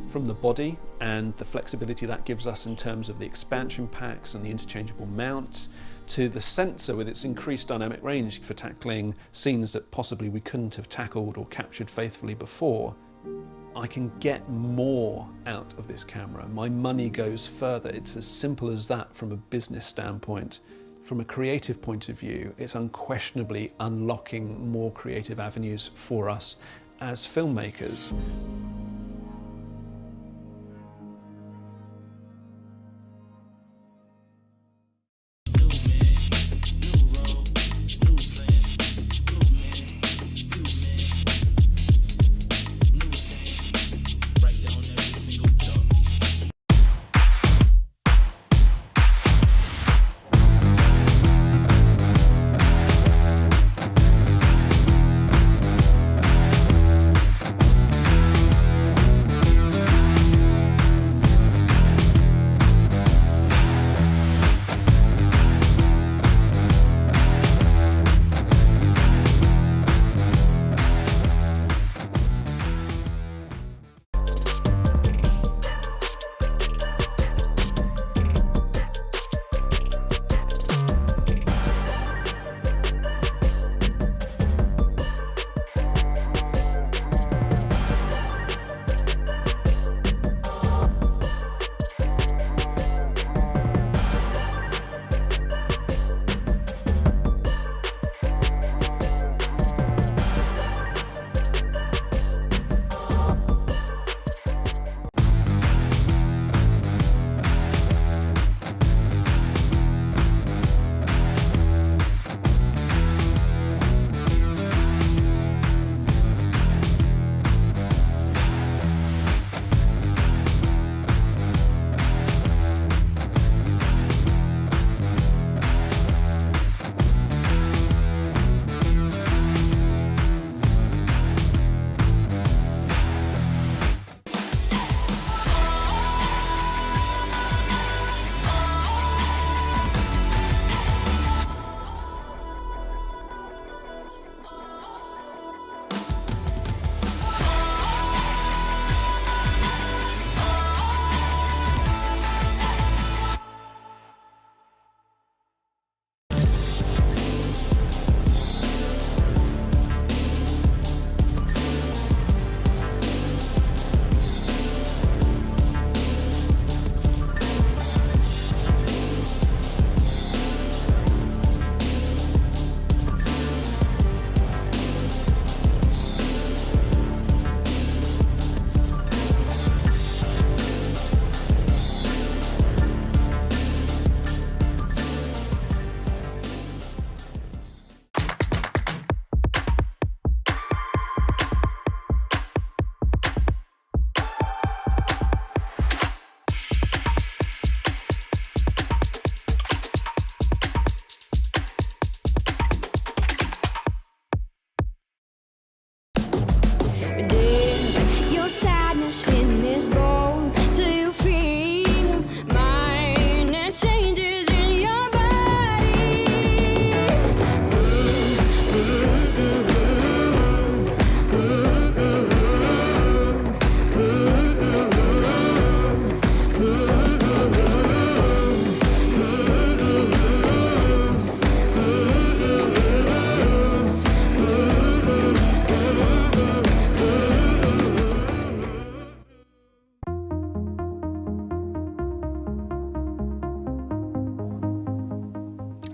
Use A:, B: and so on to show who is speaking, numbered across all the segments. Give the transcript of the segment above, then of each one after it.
A: from the body and the flexibility that gives us in terms of the expansion packs and the interchangeable mount, to the sensor with its increased dynamic range for tackling scenes that possibly we couldn't have tackled or captured faithfully before. I can get more out of this camera. My money goes further. It's as simple as that from a business standpoint. From a creative point of view, it's unquestionably unlocking more creative avenues for us as filmmakers.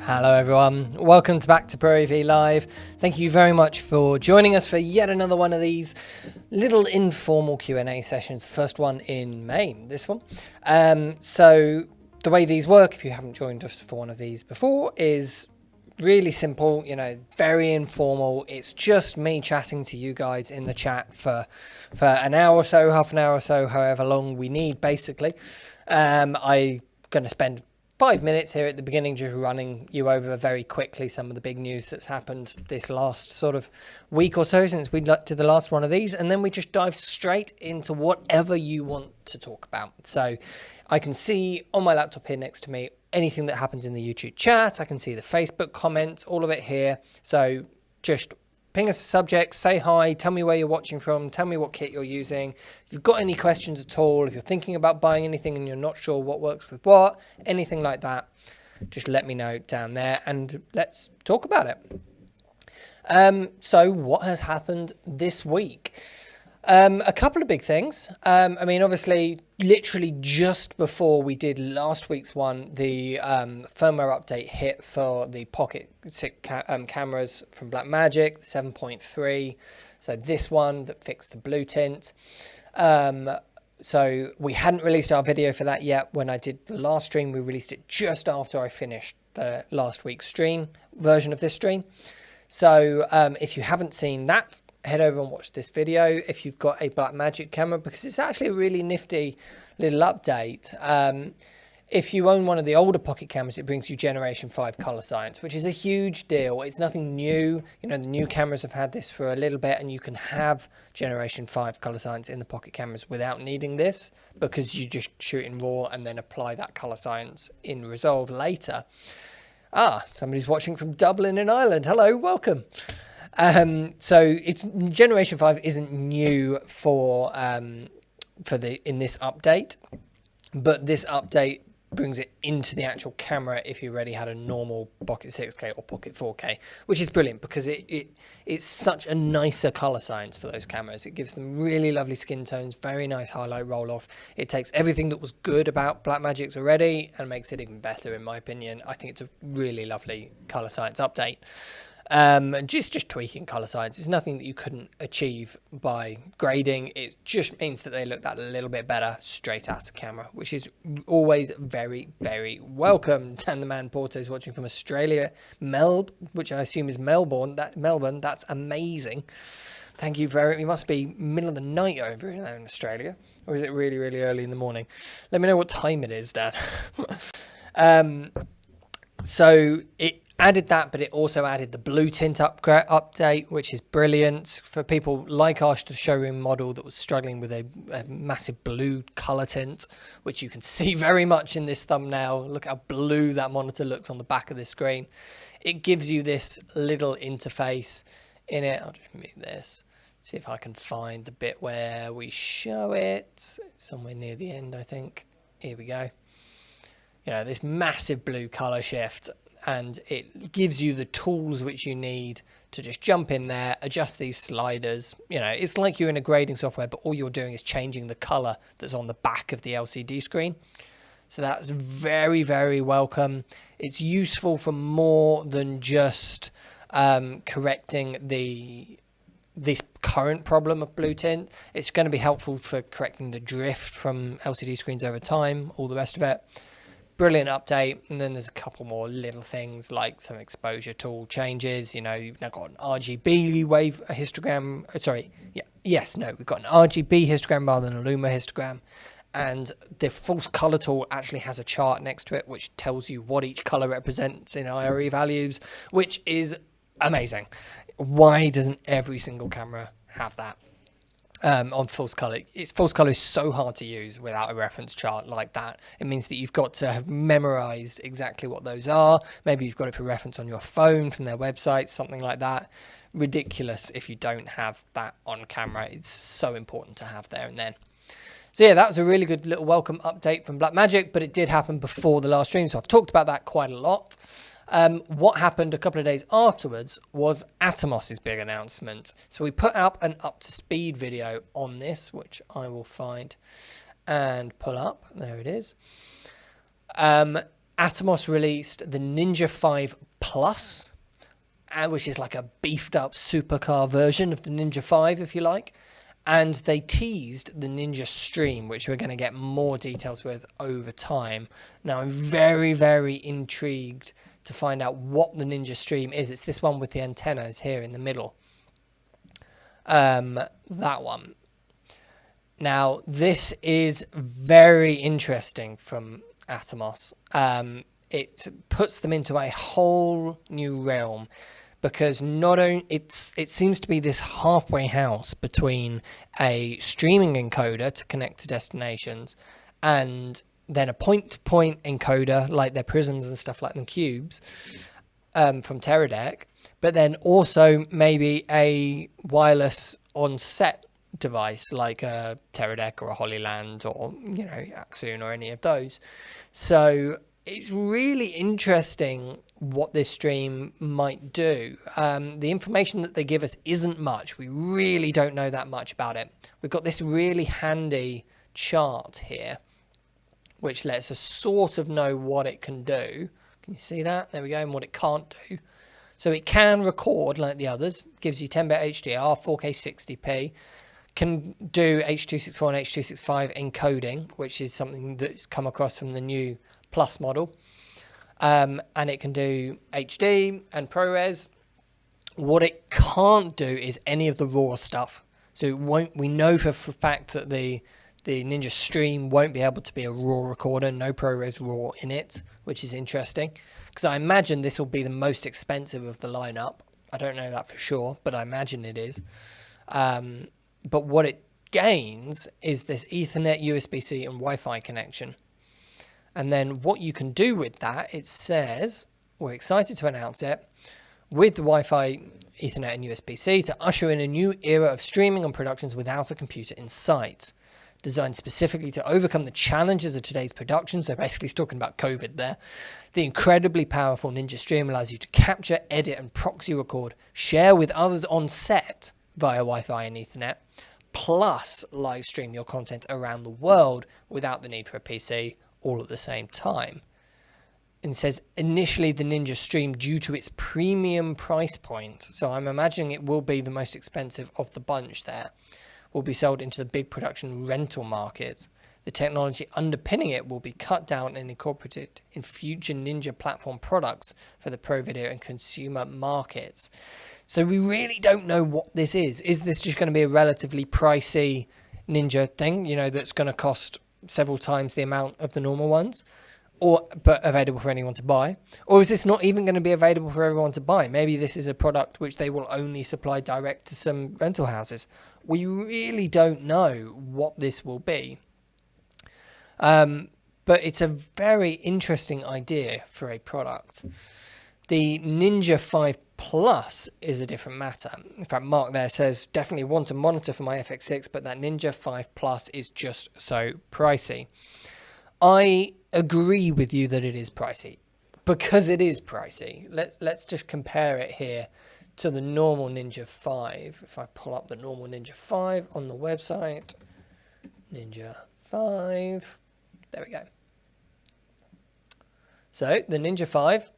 B: Hello everyone, welcome back to ProAV Live. Thank you very much for joining us for yet another one of these little informal Q&A sessions, the first one in May, this one. So the way these work, if you haven't joined us for one of these before, is really simple, you know, very informal. It's just me chatting to you guys in the chat for an hour or so, half an hour or so, however long we need basically. I'm going to spend 5 minutes here at the beginning, just running you over very quickly some of the big news that's happened this last sort of week or so since we did the last one of these, and then we just dive straight into whatever you want to talk about. So I can see on my laptop here next to me anything that happens in the YouTube chat. I can see the Facebook comments, all of it here. So just ping us a subject, say hi, tell me where you're watching from, tell me what kit you're using. If you've got any questions at all, if you're thinking about buying anything and you're not sure what works with what, anything like that, just let me know down there and let's talk about it. So what has happened this week? A couple of big things. I mean, obviously, literally just before we did last week's one, the firmware update hit for the Pocket 6 cameras from Blackmagic, the 7.3. So this one that fixed the blue tint. So we hadn't released our video for that yet. When I did the last stream, we released it just after I finished the last week's stream version of this stream. So if you haven't seen that, head over and watch this video if you've got a Blackmagic camera, because it's actually a really nifty little update. If you own one of the older Pocket cameras, it brings you Generation 5 color science, which is a huge deal. It's nothing new. You know, the new cameras have had this for a little bit, and you can have Generation 5 color science in the Pocket cameras without needing this, because you just shoot in RAW and then apply that color science in Resolve later. Somebody's watching from Dublin in Ireland. Hello, welcome. So it's Generation 5 isn't new for in this update, but this update brings it into the actual camera if you already had a normal Pocket 6K or Pocket 4K, which is brilliant because it's such a nicer color science for those cameras. It gives them really lovely skin tones, very nice highlight roll off. It takes everything that was good about Blackmagic's already and makes it even better, in my opinion. I think it's a really lovely color science update. Just tweaking color science. It's nothing that you couldn't achieve by grading. It just means that they look that little bit better straight out of camera, which is always very, very welcome. Dan the Man Porto is watching from Australia, which I assume is Melbourne. That's amazing. Thank you very much. It must be middle of the night over in Australia, or is it really, really early in the morning? Let me know what time it is, Dan. So it added that, but it also added the blue tint update, which is brilliant for people like our showroom model that was struggling with a massive blue color tint, which you can see very much in this thumbnail. Look how blue that monitor looks on the back of the screen. It gives you this little interface in it. I'll just move this, see if I can find the bit where we show it. It's somewhere near the end, I think. Here we go. You know, this massive blue color shift, and it gives you the tools which you need to just jump in there, adjust these sliders. You know, it's like you're in a grading software, but all you're doing is changing the color that's on the back of the LCD screen. So that's very, very welcome. It's useful for more than just correcting this current problem of blue tint. It's going to be helpful for correcting the drift from LCD screens over time, all the rest of it. Brilliant update. And then there's a couple more little things like some exposure tool changes. You know, you've now got an RGB wave histogram. We've got an RGB histogram rather than a Luma histogram. And the false color tool actually has a chart next to it which tells you what each color represents in IRE values, which is amazing. Why doesn't every single camera have that? On false color. False color is so hard to use without a reference chart like that. It means that you've got to have memorized exactly what those are. Maybe you've got it for reference on your phone from their website, something like that. Ridiculous if you don't have that on camera. It's so important to have there and then. So yeah, that was a really good little welcome update from Blackmagic, but it did happen before the last stream, so I've talked about that quite a lot. What happened a couple of days afterwards was Atomos's big announcement. So we put up an up-to-speed video on this, which I will find and pull up. There it is. Atomos released the Ninja 5 Plus, which is like a beefed-up supercar version of the Ninja 5, if you like. And they teased the Ninja Stream, which we're going to get more details with over time. Now, I'm very, very intrigued to find out what the Ninja Stream is. It's this one with the antennas here in the middle. That one. Now, this is very interesting from Atomos. It puts them into a whole new realm, because not only it seems to be this halfway house between a streaming encoder to connect to destinations and then a point-to-point encoder like their prisms and stuff like the cubes from Teradek, but then also maybe a wireless on-set device like a Teradek or a Holyland or, you know, Axon or any of those. So it's really interesting what this stream might do. The information that they give us isn't much. We really don't know that much about it. We've got this really handy chart here, which lets us sort of know what it can do. Can you see that? There we go, and what it can't do. So it can record like the others, gives you 10-bit HDR, 4K 60p, can do H.264 and H.265 encoding, which is something that's come across from the new Plus model. And it can do HD and ProRes. What it can't do is any of the RAW stuff. So it won't. We know for a fact that the Ninja Stream won't be able to be a RAW recorder, no ProRes RAW in it, which is interesting. Because I imagine this will be the most expensive of the lineup. I don't know that for sure, but I imagine it is. But what it gains is this Ethernet, USB-C, and Wi-Fi connection. And then what you can do with that, it says, we're excited to announce it, with the Wi-Fi, Ethernet, and USB-C to usher in a new era of streaming and productions without a computer in sight. Designed specifically to overcome the challenges of today's production, so basically he's talking about COVID there. The incredibly powerful Ninja Stream allows you to capture, edit, and proxy record, share with others on set via Wi-Fi and Ethernet, plus live stream your content around the world without the need for a PC all at the same time. And it says initially the Ninja Stream, due to its premium price point, so I'm imagining it will be the most expensive of the bunch there, will be sold into the big production rental market. The technology underpinning it will be cut down and incorporated in future Ninja platform products for the pro video and consumer markets. So we really don't know what this is. Is this just going to be a relatively pricey Ninja thing, you know, that's going to cost several times the amount of the normal ones, but available for anyone to buy? Or is this not even going to be available for everyone to buy? Maybe this is a product which they will only supply direct to some rental houses. We really don't know what this will be. But it's a very interesting idea for a product. The Ninja 5 Plus is a different matter. In fact, Mark there says, definitely want a monitor for my FX6, but that Ninja 5 Plus is just so pricey. I agree with you that it is pricey, because it is pricey. Let's just compare it here to the normal Ninja 5. If I pull up the normal Ninja 5 on the website, Ninja 5, there we go. So the Ninja 5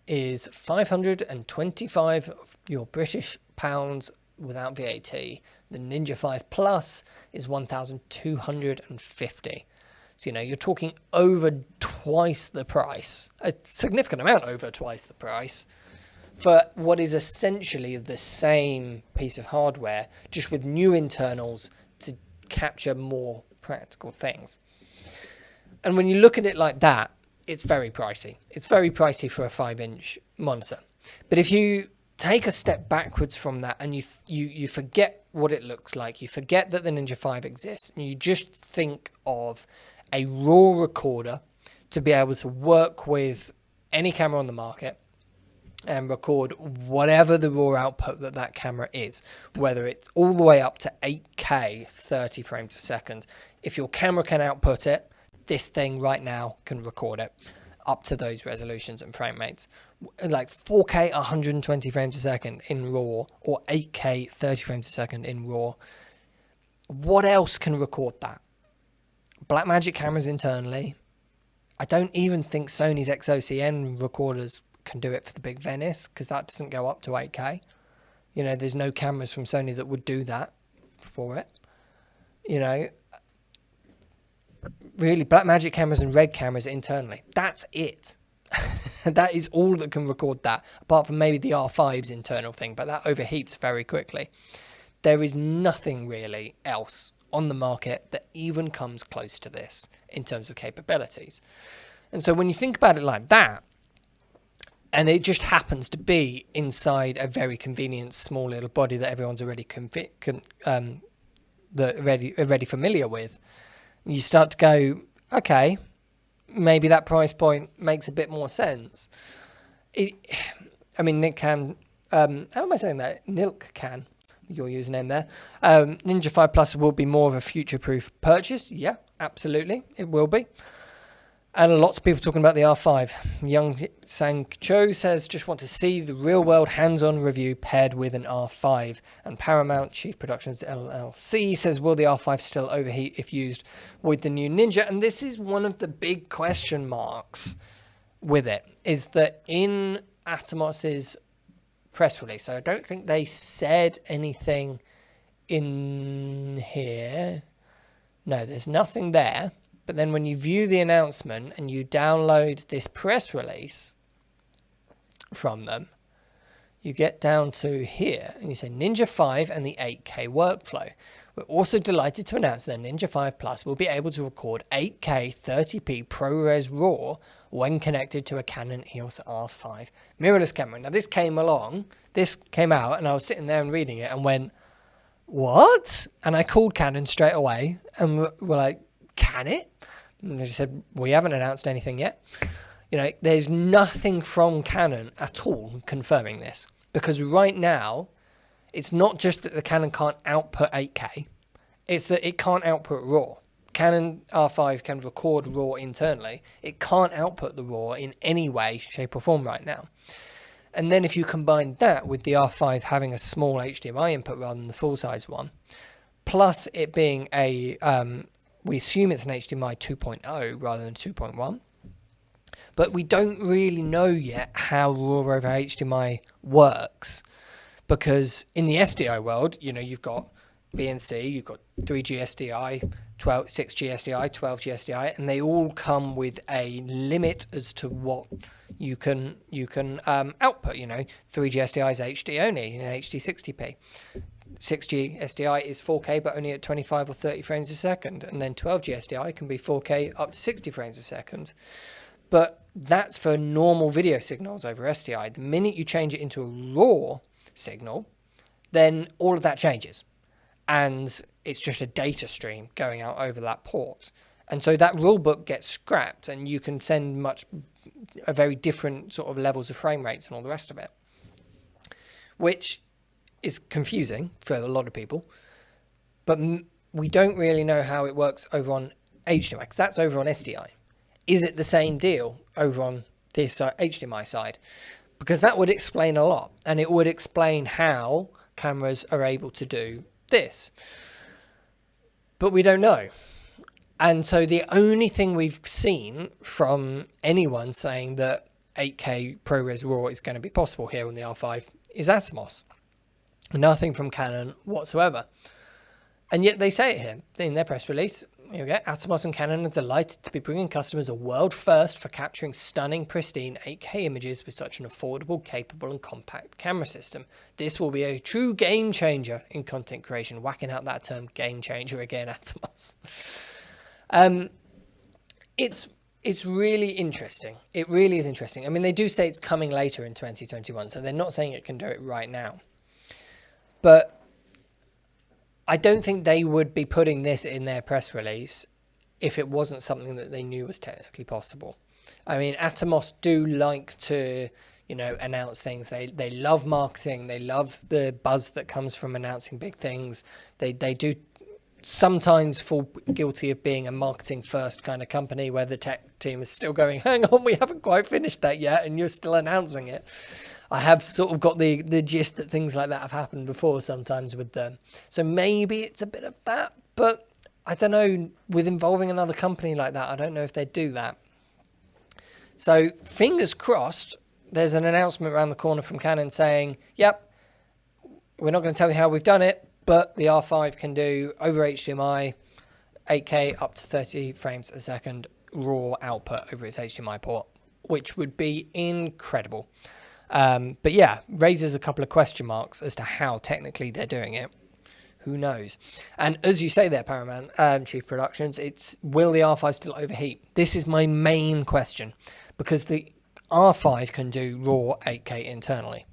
B: is 525 of your British pounds without VAT. The Ninja 5 Plus is 1,250. So, you know, you're talking over twice the price, a significant amount over twice the price, for what is essentially the same piece of hardware, just with new internals to capture more practical things. And when you look at it like that, it's very pricey. It's very pricey for a 5-inch monitor. But if you take a step backwards from that and you forget what it looks like, you forget that the Ninja 5 exists, and you just think of a raw recorder to be able to work with any camera on the market and record whatever the raw output that camera is, whether it's all the way up to 8K 30 frames a second. If your camera can output it, this thing right now can record it up to those resolutions and frame rates, like 4K 120 frames a second in RAW or 8K 30 frames a second in RAW. What else can record that? Blackmagic cameras internally. I don't even think Sony's XOCN recorders can do it for the Big Venice, because that doesn't go up to 8K. You know, there's no cameras from Sony that would do that for it. You know, really, Blackmagic cameras and Red cameras internally. That's it. That is all that can record that, apart from maybe the R5's internal thing, but that overheats very quickly. There is nothing really else on the market that even comes close to this in terms of capabilities. And so when you think about it like that, and it just happens to be inside a very convenient small little body that everyone's already already familiar with, you start to go, okay, maybe that price point makes a bit more sense. I mean, Nick can how am I saying that? Nilk your username there. Ninja 5 Plus will be more of a future-proof purchase. Yeah, absolutely, it will be. And lots of people talking about the R5. Young Sang Cho says, just want to see the real-world hands-on review paired with an R5. And Paramount Chief Productions LLC says, will the R5 still overheat if used with the new Ninja? And this is one of the big question marks with it, is that in Atomos's press release, so I don't think they said anything in here. No, there's nothing there. But then when you view the announcement and you download this press release from them, you get down to here and you say Ninja 5 and the 8K workflow. We're also delighted to announce that Ninja 5 Plus will be able to record 8K 30p ProRes RAW when connected to a Canon EOS R5 mirrorless camera. Now this came out and I was sitting there and reading it and went, what? And I called Canon straight away and we're like, can it? And they said, we haven't announced anything yet. You know, there's nothing from Canon at all confirming this, because right now it's not just that the Canon can't output 8K, it's that it can't output RAW. Canon R5 can record RAW internally. It can't output the RAW in any way, shape or form right now. And then if you combine that with the R5 having a small HDMI input rather than the full-size one, plus it being a we assume it's an HDMI 2.0 rather than 2.1. But we don't really know yet how RAW over HDMI works. Because in the SDI world, you know, you've got BNC, you've got 3G SDI, 6G SDI, 12G SDI, and they all come with a limit as to what you can output. You know, 3G SDI is HD only in HD 60p. 6G SDI is 4K but only at 25 or 30 frames a second, and then 12G SDI can be 4K up to 60 frames a second. But that's for normal video signals over SDI. The minute you change it into a RAW signal, then all of that changes, and it's just a data stream going out over that port. And so that rulebook gets scrapped, and you can send a very different sort of levels of frame rates and all the rest of it, which is confusing for a lot of people. But we don't really know how it works over on HDMI, because that's over on SDI. Is it the same deal over on this HDMI side? Because that would explain a lot, and it would explain how cameras are able to do this. But we don't know. And so the only thing we've seen from anyone saying that 8K ProRes RAW is going to be possible here on the R5 is Atomos. Nothing from Canon whatsoever. And yet they say it here in their press release. Here we go. Atomos and Canon are delighted to be bringing customers a world first for capturing stunning, pristine 8K images with such an affordable, capable and compact camera system. This will be a true game changer in content creation. Whacking out that term game changer again, Atomos. It's really interesting. It really is interesting. I mean, they do say it's coming later in 2021, so they're not saying it can do it right now. But I don't think they would be putting this in their press release if it wasn't something that they knew was technically possible. I mean, Atomos do like to, you know, announce things. They love marketing. They love the buzz that comes from announcing big things. They do sometimes fall guilty of being a marketing first kind of company where the tech team is still going, hang on, we haven't quite finished that yet, and you're still announcing it. I have sort of got the gist that things like that have happened before sometimes with them. So maybe it's a bit of that, but I don't know, with involving another company like that, I don't know if they'd do that. So fingers crossed, there's an announcement around the corner from Canon saying, yep, we're not going to tell you how we've done it, but the R5 can do over HDMI, 8K up to 30 frames a second raw output over its HDMI port, which would be incredible. But yeah, raises a couple of question marks as to how technically they're doing it. Who knows? And as you say there, Paramount Chief Productions, it's will the R5 still overheat? This is my main question, because the R5 can do raw 8K internally.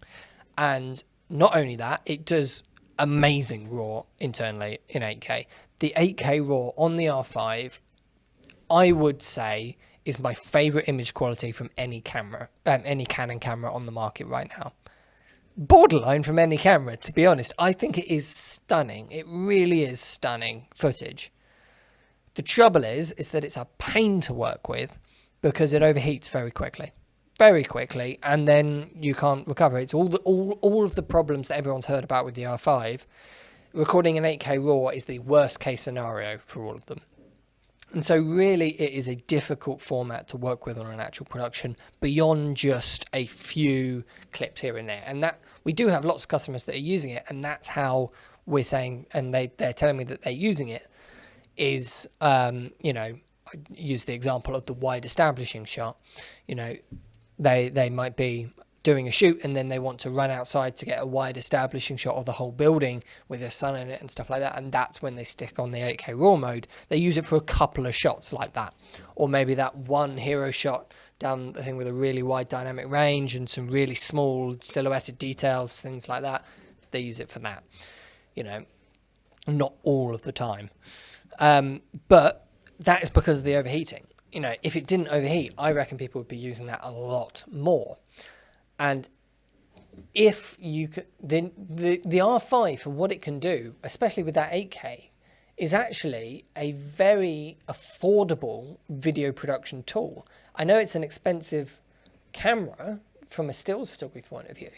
B: And not only that, it does amazing raw internally in 8K. The 8K raw on the R5, I would say, is my favorite image quality from any camera, any Canon camera on the market right now. borderline from any camera, to be honest. I think it is stunning. It really is stunning footage. The trouble is that it's a pain to work with because it overheats very quickly, and then you can't recover. It's all of the problems that everyone's heard about with the R5. Recording in 8K RAW is the worst case scenario for all of them. And so really it is a difficult format to work with on an actual production beyond just a few clips here and there. And that we do have lots of customers that are using it, and that's how we're saying, and they're telling me that they're using it, is, you know, I use the example of the wide establishing shot. You know, they might be doing a shoot and then they want to run outside to get a wide establishing shot of the whole building with the sun in it and stuff like that, and that's when they stick on the 8K RAW mode. They use it for a couple of shots like that, or maybe that one hero shot down the thing with a really wide dynamic range and some really small silhouetted details, things like that. They use it for that, you know, not all of the time. But that is because of the overheating. You know, if it didn't overheat, I reckon people would be using that a lot more. And if you could, then the R5 for what it can do, especially with that 8K, is actually a very affordable video production tool. I know it's an expensive camera from a stills photography point of view,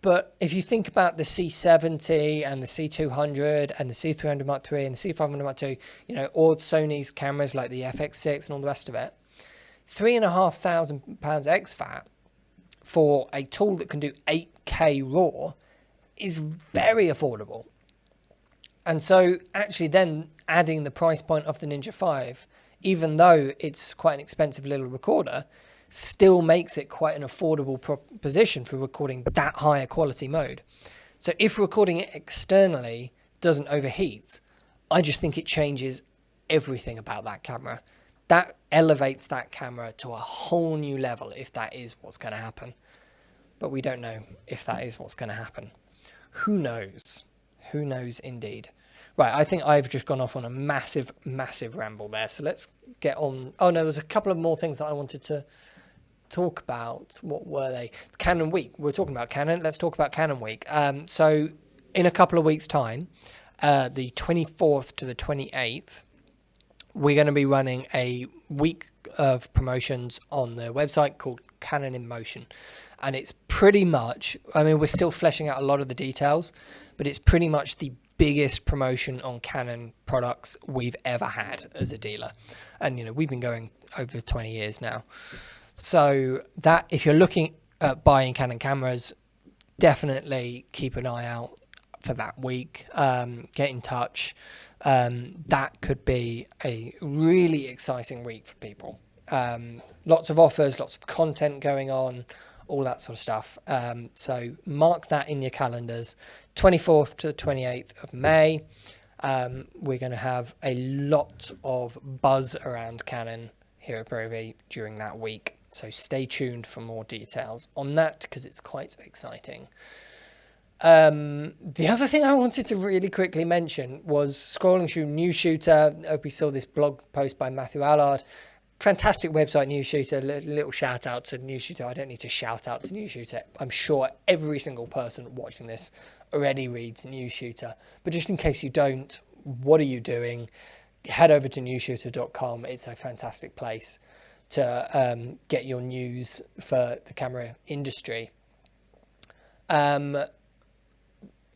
B: but if you think about the C70 and the C200 and the C300 Mark III and the C500 Mark II, you know, or Sony's cameras like the FX6 and all the rest of it, £3,500 exFAT for a tool that can do 8K RAW is very affordable. And so actually then adding the price point of the Ninja 5, even though it's quite an expensive little recorder, still makes it quite an affordable proposition for recording that higher quality mode. So if recording it externally doesn't overheat, I just think it changes everything about that camera. That elevates that camera to a whole new level if that is what's going to happen. But we don't know if that is what's going to happen. Who knows? Who knows indeed. Right, I think I've just gone off on a massive, massive ramble there. So let's get on. Oh no, there's a couple of more things that I wanted to talk about. What were they? Canon Week. We're talking about Canon. Let's talk about Canon Week. So in a couple of weeks' time, the 24th to the 28th, we're going to be running a week of promotions on the website called Canon in Motion. And it's pretty much, I mean, we're still fleshing out a lot of the details, but it's pretty much the biggest promotion on Canon products we've ever had as a dealer. And, you know, we've been going over 20 years now. So that, if you're looking at buying Canon cameras, definitely keep an eye out for that week. Get in touch. That could be a really exciting week for people. Lots of offers, lots of content going on, all that sort of stuff. So mark that in your calendars. 24th to the 28th of May. We're going to have a lot of buzz around Canon here at ProAV during that week. So stay tuned for more details on that because it's quite exciting. The other thing I wanted to really quickly mention was scrolling through News Shooter. I hope you saw this blog post by Matthew Allard. Fantastic website, News Shooter. Little shout out to News Shooter. I don't need to shout out to News Shooter. I'm sure every single person watching this already reads News Shooter. But just in case you don't, what are you doing? Head over to newsshooter.com. It's a fantastic place to get your news for the camera industry.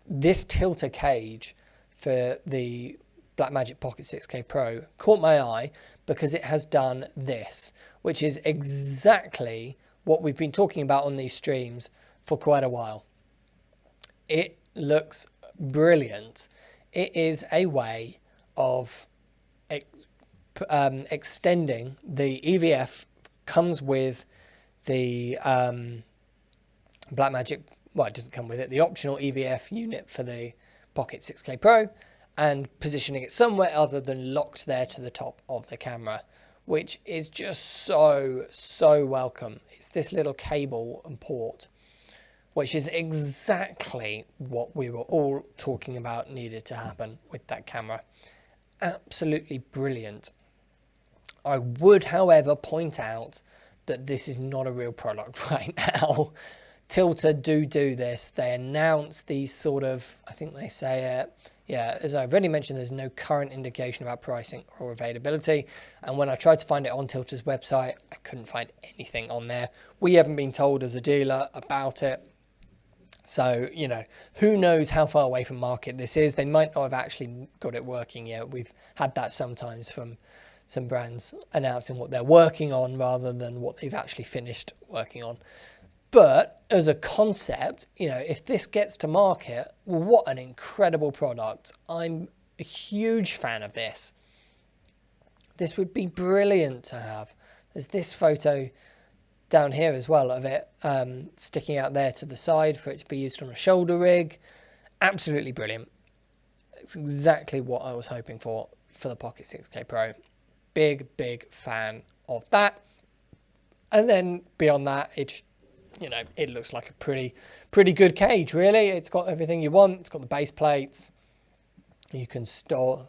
B: This tilter cage for the Blackmagic Pocket 6K Pro caught my eye because it has done this, which is exactly what we've been talking about on these streams for quite a while. It looks brilliant. It is a way of extending the EVF. Comes with the Blackmagic, well, it doesn't come with it, the optional EVF unit for the Pocket 6K Pro, and positioning it somewhere other than locked there to the top of the camera, which is just so welcome. It's this little cable and port, which is exactly what we were all talking about needed to happen with that camera. Absolutely brilliant. I would, however, point out that this is not a real product right now. Tilta do this. They announce these sort of, I think they say, as I've already mentioned, there's no current indication about pricing or availability. And when I tried to find it on Tilta's website, I couldn't find anything on there. We haven't been told as a dealer about it. So, who knows how far away from market this is. They might not have actually got it working yet. We've had that sometimes from some brands announcing what they're working on rather than what they've actually finished working on. But as a concept, if this gets to market, what an incredible product. I'm a huge fan of this. This would be brilliant to have. There's this photo down here as well of it sticking out there to the side for it to be used on a shoulder rig. Absolutely brilliant. It's exactly what I was hoping for the Pocket 6K Pro. Big fan of that. And then beyond that, it looks like a pretty good cage, really. It's got everything you want. It's got the base plates. You can store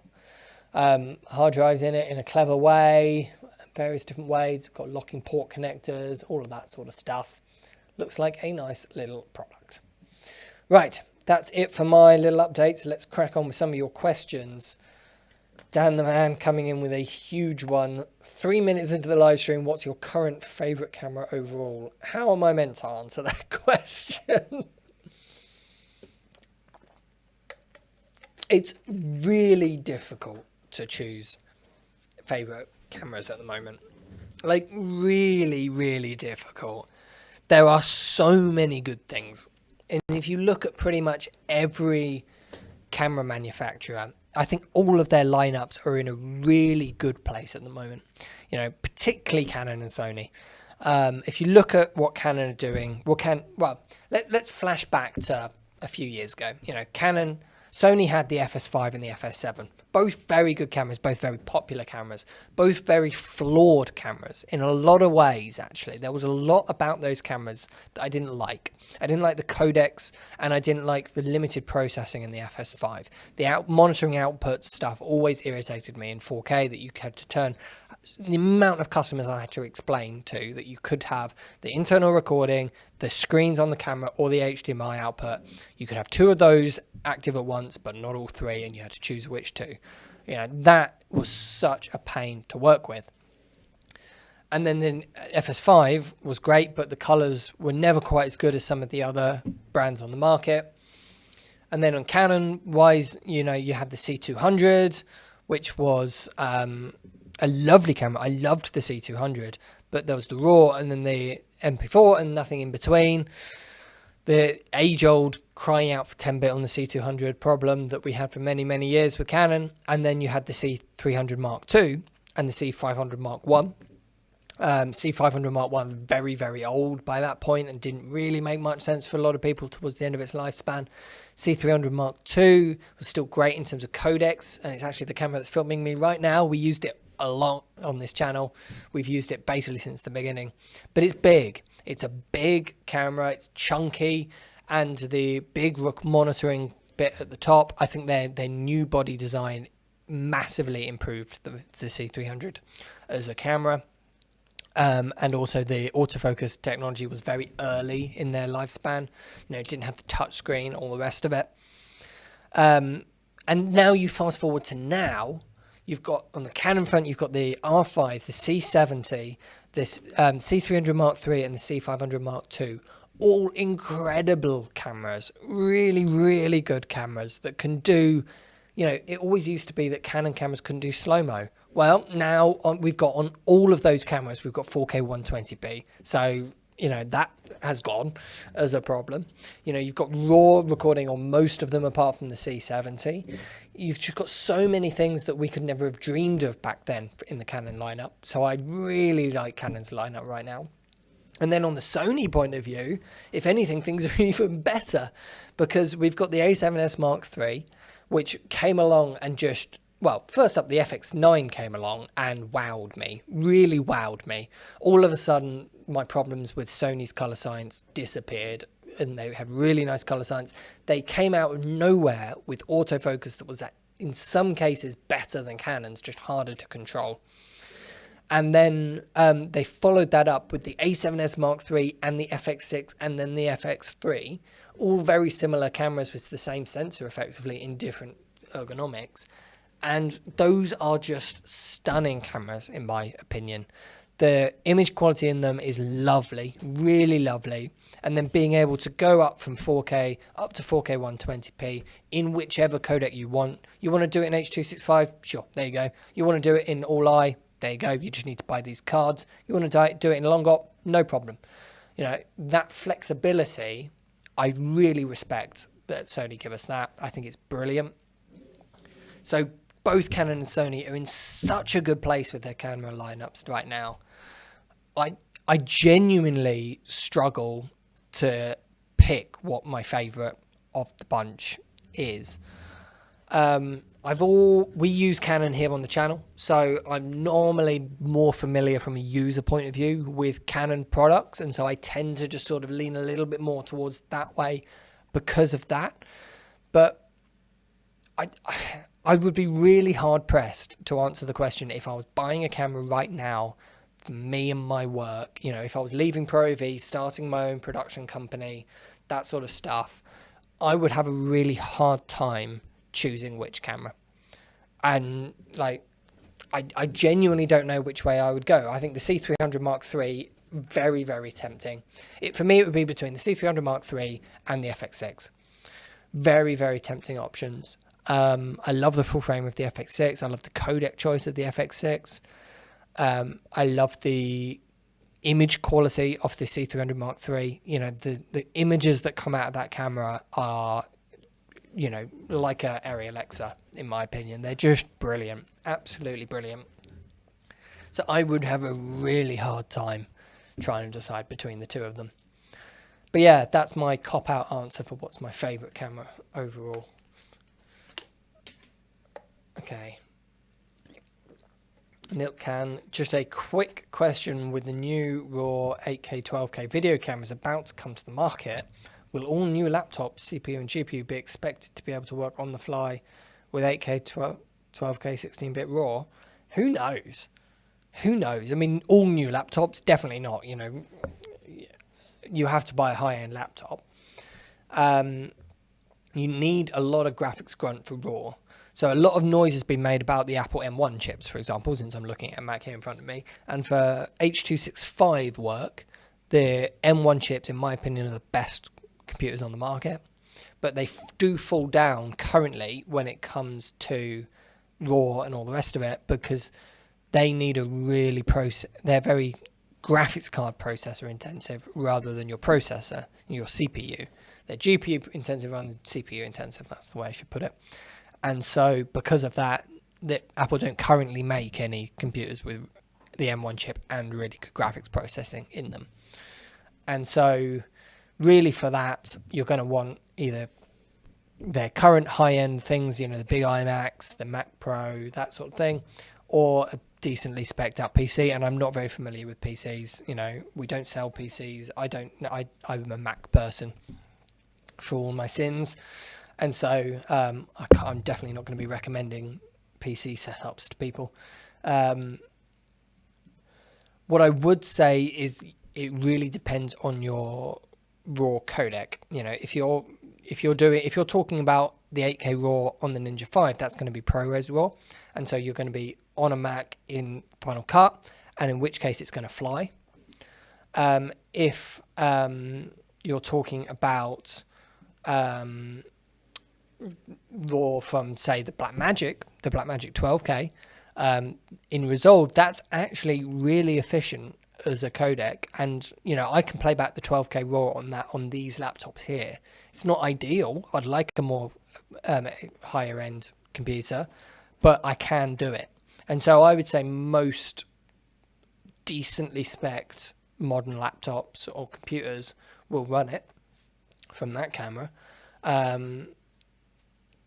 B: hard drives in it in a clever way, various different ways. It's got locking port connectors, all of that sort of stuff. Looks like a nice little product. Right, that's it for my little updates. Let's crack on with some of your questions. Dan the man coming in with a huge one. 3 minutes into the live stream, what's your current favourite camera overall? How am I meant to answer that question? It's really difficult to choose favourite cameras at the moment. Like, really difficult. There are so many good things. And if you look at pretty much every camera manufacturer, I think all of their lineups are in a really good place at the moment, particularly Canon and Sony. If you look at what Canon are doing, let's flash back to a few years ago. Sony had the FS5 and the FS7, both very good cameras, both very popular cameras, both very flawed cameras in a lot of ways, actually. There was a lot about those cameras that I didn't like. I didn't like the codecs, and I didn't like the limited processing in the FS5. The monitoring output stuff always irritated me in 4K, that you had to turn. The amount of customers I had to explain to that you could have the internal recording, the screens on the camera, or the HDMI output. You could have two of those active at once, but not all three, and you had to choose which two. That was such a pain to work with. And then the FS5 was great, but the colors were never quite as good as some of the other brands on the market. And then on Canon wise, you had the C200, which was a lovely camera. I loved the C200, but there was the RAW and then the MP4 and nothing in between. The age-old crying out for 10-bit on the C200 problem that we had for many years with Canon. And then you had the C300 Mark II and the C500 Mark I. C500 Mark I, very old by that point and didn't really make much sense for a lot of people towards the end of its lifespan. C300 Mark II was still great in terms of codecs, and it's actually the camera that's filming me right now. We used it a lot on this channel. We've used it basically since the beginning. But it's big. It's a big camera. It's chunky, and the big rook monitoring bit at the top, I think their new body design massively improved the C300 as a camera. And also the autofocus technology was very early in their lifespan. It didn't have the touch screen, all the rest of it. And now you fast forward to now, you've got on the Canon front, you've got the R5, the C70, this C300 Mark III and the C500 Mark II. All incredible cameras, really good cameras that can do, it always used to be that Canon cameras couldn't do slow-mo. Well, now we've got on all of those cameras, we've got 4K 120p. So, that has gone as a problem. You've got RAW recording on most of them apart from the C70. You've just got so many things that we could never have dreamed of back then in the Canon lineup. So I really like Canon's lineup right now. And then on the Sony point of view, if anything, things are even better because we've got the A7S Mark III, which came along and just... Well, first up, the FX9 came along and wowed me, really wowed me. All of a sudden, my problems with Sony's colour science disappeared, and they had really nice colour science. They came out of nowhere with autofocus that was, in some cases, better than Canon's, just harder to control. And then they followed that up with the A7S Mark III and the FX6 and then the FX3, all very similar cameras with the same sensor effectively in different ergonomics. And those are just stunning cameras, in my opinion. The image quality in them is lovely, really lovely. And then being able to go up from 4K up to 4K 120p in whichever codec you want. You want to do it in H.265? Sure, there you go. You want to do it in All-I? There you go. You just need to buy these cards. You want to do it in long op? No problem. You know, that flexibility, I really respect that Sony give us that. I think it's brilliant. So both Canon and Sony are in such a good place with their camera lineups right now. I genuinely struggle to pick what my favorite of the bunch is. We use Canon here on the channel, so I'm normally more familiar from a user point of view with Canon products, and so I tend to just sort of lean a little bit more towards that way because of that. But I would be really hard pressed to answer the question if I was buying a camera right now for me and my work. You know, if I was leaving ProAV, starting my own production company, that sort of stuff, I would have a really hard time choosing which camera. And like, I genuinely don't know which way I would go. I think the C300 Mark III, very, very tempting. For me, it would be between the C300 Mark III and the FX6. Very, very tempting options. I love the full frame of the FX6. I love the codec choice of the FX6. I love the image quality of the C300 Mark III. You know, the images that come out of that camera are, you know, like a Arri Alexa, in my opinion. They're just brilliant, absolutely brilliant. So I would have a really hard time trying to decide between the two of them. But yeah, that's my cop-out answer for what's my favourite camera overall. Okay. Nilkan, just a quick question. With the new RAW 8K, 12K video cameras about to come to the market, will all new laptops, CPU and GPU, be expected to be able to work on the fly with 8K, 12K, 16-bit RAW? Who knows? Who knows? I mean, all new laptops, definitely not. You know, you have to buy a high-end laptop. You need a lot of graphics grunt for RAW. So a lot of noise has been made about the Apple M1 chips, for example, since I'm looking at a Mac here in front of me. And for H.265 work, the M1 chips, in my opinion, are the best computers on the market. But they do fall down currently when it comes to RAW and all the rest of it, because they need a really they're very graphics card processor intensive rather than your processor, your CPU. They're GPU intensive rather than CPU intensive. That's the way I should put it. And so because of that, Apple don't currently make any computers with the M1 chip and really good graphics processing in them. And so really for that, you're going to want either their current high-end things, you know, the big iMacs, the Mac Pro, that sort of thing, or a decently spec'd out PC. And I'm not very familiar with PCs. You know, we don't sell PCs. I'm a Mac person for all my sins. And so I'm definitely not going to be recommending PC setups to people. What I would say is it really depends on your RAW codec. You know, if you're talking about the 8K RAW on the Ninja 5, that's going to be ProRes RAW, and so you're going to be on a Mac in Final Cut, and in which case it's going to fly. If you're talking about RAW from, say, the Blackmagic 12K in Resolve, that's actually really efficient as a codec, and you know, I can play back the 12K RAW on these laptops here. It's not ideal. I'd like a more higher end computer, but I can do it. And so I would say most decently spec'd modern laptops or computers will run it from that camera.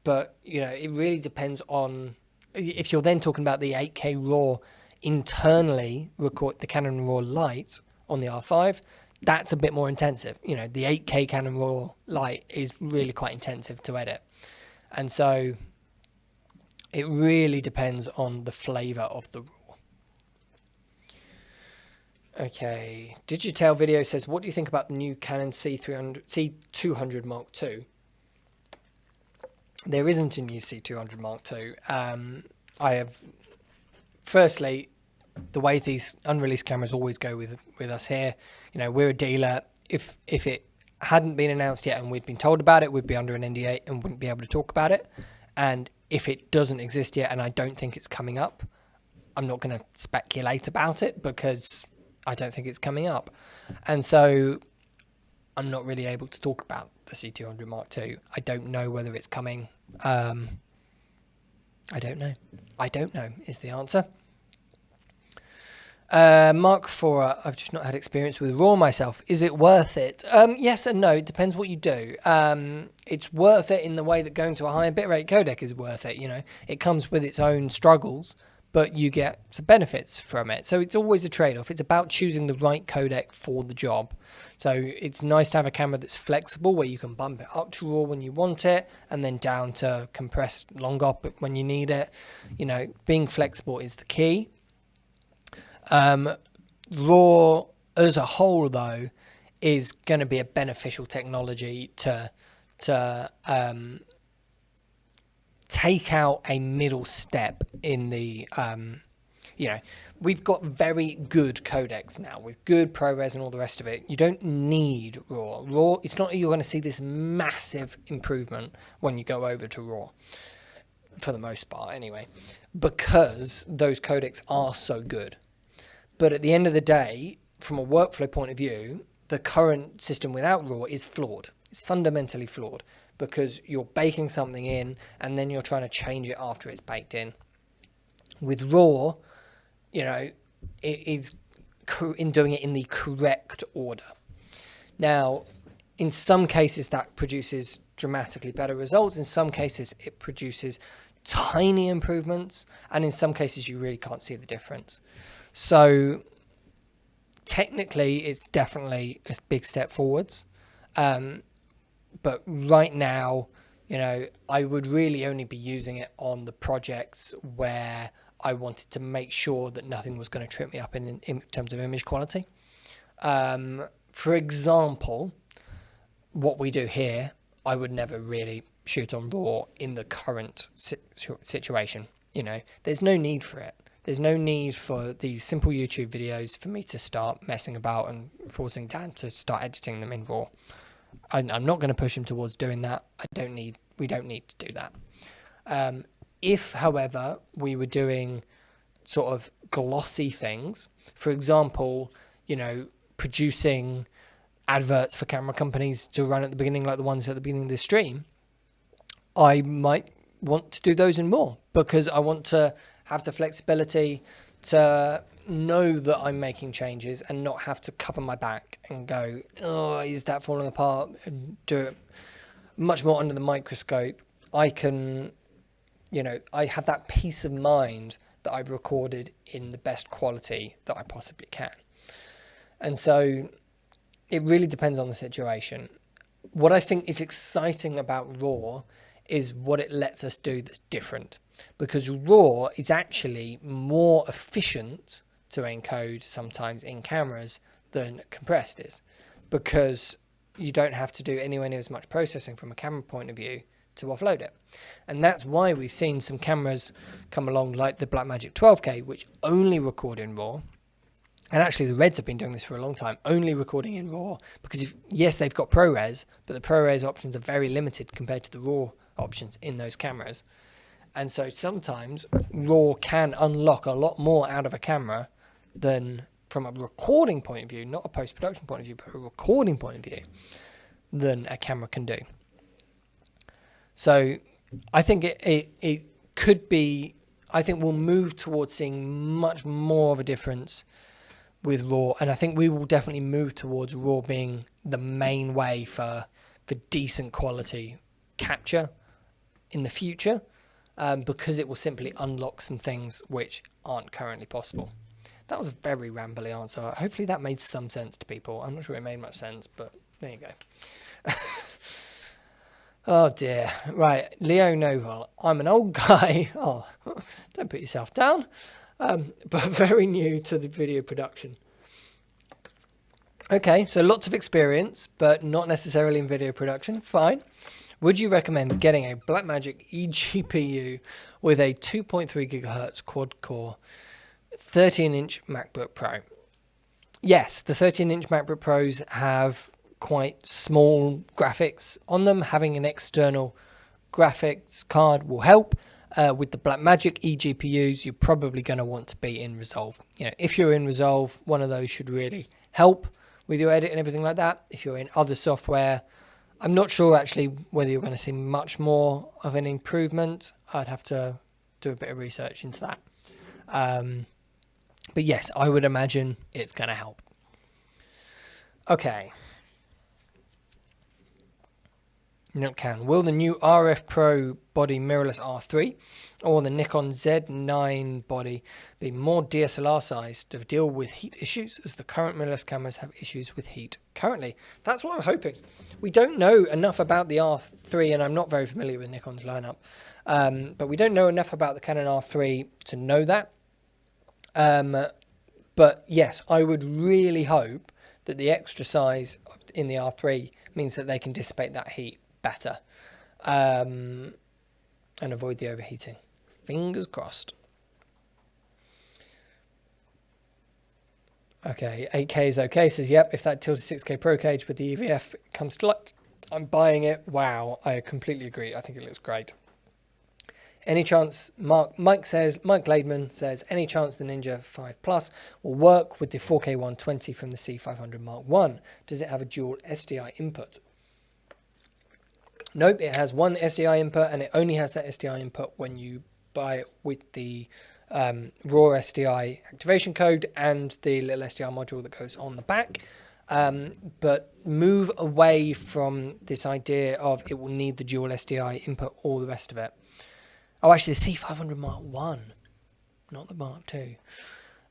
B: But you know, it really depends on if you're then talking about the 8K RAW internally record the Canon RAW Lite on the R5. That's a bit more intensive. You know, the 8K Canon RAW Lite is really quite intensive to edit, and so it really depends on the flavor of the RAW. Okay. Digital Video says, what do you think about the new Canon C200 Mark II? There isn't a new C200 Mark II. Firstly, the way these unreleased cameras always go with us here, we're a dealer. If it hadn't been announced yet and we'd been told about it, we'd be under an NDA and wouldn't be able to talk about it. And if it doesn't exist yet and I don't think it's coming up, I'm not going to speculate about it because I don't think it's coming up. And so I'm not really able to talk about the C200 Mark II. I don't know whether it's coming. I don't know. I don't know is the answer. Mark IV, I've just not had experience with RAW myself. Is it worth it? Yes and no. It depends what you do. It's worth it in the way that going to a higher bitrate codec is worth it. It comes with its own struggles, but you get some benefits from it. So it's always a trade-off. It's about choosing the right codec for the job. So it's nice to have a camera that's flexible, where you can bump it up to RAW when you want it, and then down to compressed long op when you need it. Being flexible is the key. RAW as a whole, though, is going to be a beneficial technology to take out a middle step in the, we've got very good codecs now with good ProRes and all the rest of it. You don't need RAW. RAW, it's not that you're going to see this massive improvement when you go over to RAW, for the most part anyway, because those codecs are so good. But at the end of the day, from a workflow point of view, the current system without RAW is flawed. It's fundamentally flawed because you're baking something in and then you're trying to change it after it's baked in. With RAW, it is in doing it in the correct order. Now, in some cases that produces dramatically better results. In some cases it produces tiny improvements, and in some cases you really can't see the difference. So technically it's definitely a big step forwards. But right now, I would really only be using it on the projects where I wanted to make sure that nothing was going to trip me up in terms of image quality. For example, what we do here, I would never really shoot on RAW in the current situation. There's no need for it. There's no need for these simple YouTube videos for me to start messing about and forcing Dan to start editing them in RAW. I'm not going to push him towards doing that. We don't need to do that. If, however, we were doing sort of glossy things, for example, producing adverts for camera companies to run at the beginning, like the ones at the beginning of this stream, I might want to do those in RAW because I want to have the flexibility to know that I'm making changes and not have to cover my back and go, oh, is that falling apart? And do it much more under the microscope. I can, I have that peace of mind that I've recorded in the best quality that I possibly can. And so it really depends on the situation. What I think is exciting about RAW is what it lets us do that's different, because RAW is actually more efficient to encode sometimes in cameras than compressed is, because you don't have to do anywhere near as much processing from a camera point of view to offload it. And that's why we've seen some cameras come along like the Blackmagic 12K, which only record in RAW. And actually the Reds have been doing this for a long time, only recording in RAW, because yes, they've got ProRes, but the ProRes options are very limited compared to the RAW options in those cameras. And so sometimes RAW can unlock a lot more out of a camera than, from a recording point of view, not a post-production point of view, but a recording point of view, than a camera can do. So I think it could be, I think we'll move towards seeing much more of a difference with RAW, and I think we will definitely move towards RAW being the main way for decent quality capture in the future, because it will simply unlock some things which aren't currently possible. That was a very rambly answer. Hopefully that made some sense to people. I'm not sure it made much sense, but there you go. Oh dear. Right, Leo Noval. I'm an old guy. Oh, don't put yourself down. But very new to the video production. Okay, so lots of experience, but not necessarily in video production. Fine. Would you recommend getting a Blackmagic eGPU with a 2.3 gigahertz quad-core 13-inch MacBook Pro? Yes, the 13-inch MacBook Pros have quite small graphics on them. Having an external graphics card will help. With the Blackmagic eGPUs, you're probably going to want to be in Resolve. If you're in Resolve, one of those should really help with your edit and everything like that. If you're in other software, I'm not sure actually whether you're going to see much more of an improvement. I'd have to do a bit of research into that. But yes, I would imagine it's going to help. Okay. Will the new RF Pro body mirrorless R3 or the Nikon Z9 body be more DSLR sized to deal with heat issues, as the current mirrorless cameras have issues with heat currently? That's what I'm hoping. We don't know enough about the R3, and I'm not very familiar with Nikon's lineup, but we don't know enough about the Canon R3 to know that. But yes, I would really hope that the extra size in the R3 means that they can dissipate that heat better and avoid the overheating. Fingers crossed. Okay, 8K is okay. Says, yep, if that tilted 6K Pro cage with the EVF comes to light, I'm buying it. Wow, I completely agree. I think it looks great. Any chance, Mike Laidman says, any chance the Ninja 5 Plus will work with the 4K 120 from the C500 Mark I? Does it have a dual SDI input? Nope, it has one SDI input, and it only has that SDI input when you buy it with the raw SDI activation code and the little SDI module that goes on the back. But move away from this idea of it will need the dual SDI input, all the rest of it. Oh, actually, the C500 Mark I, not the Mark II.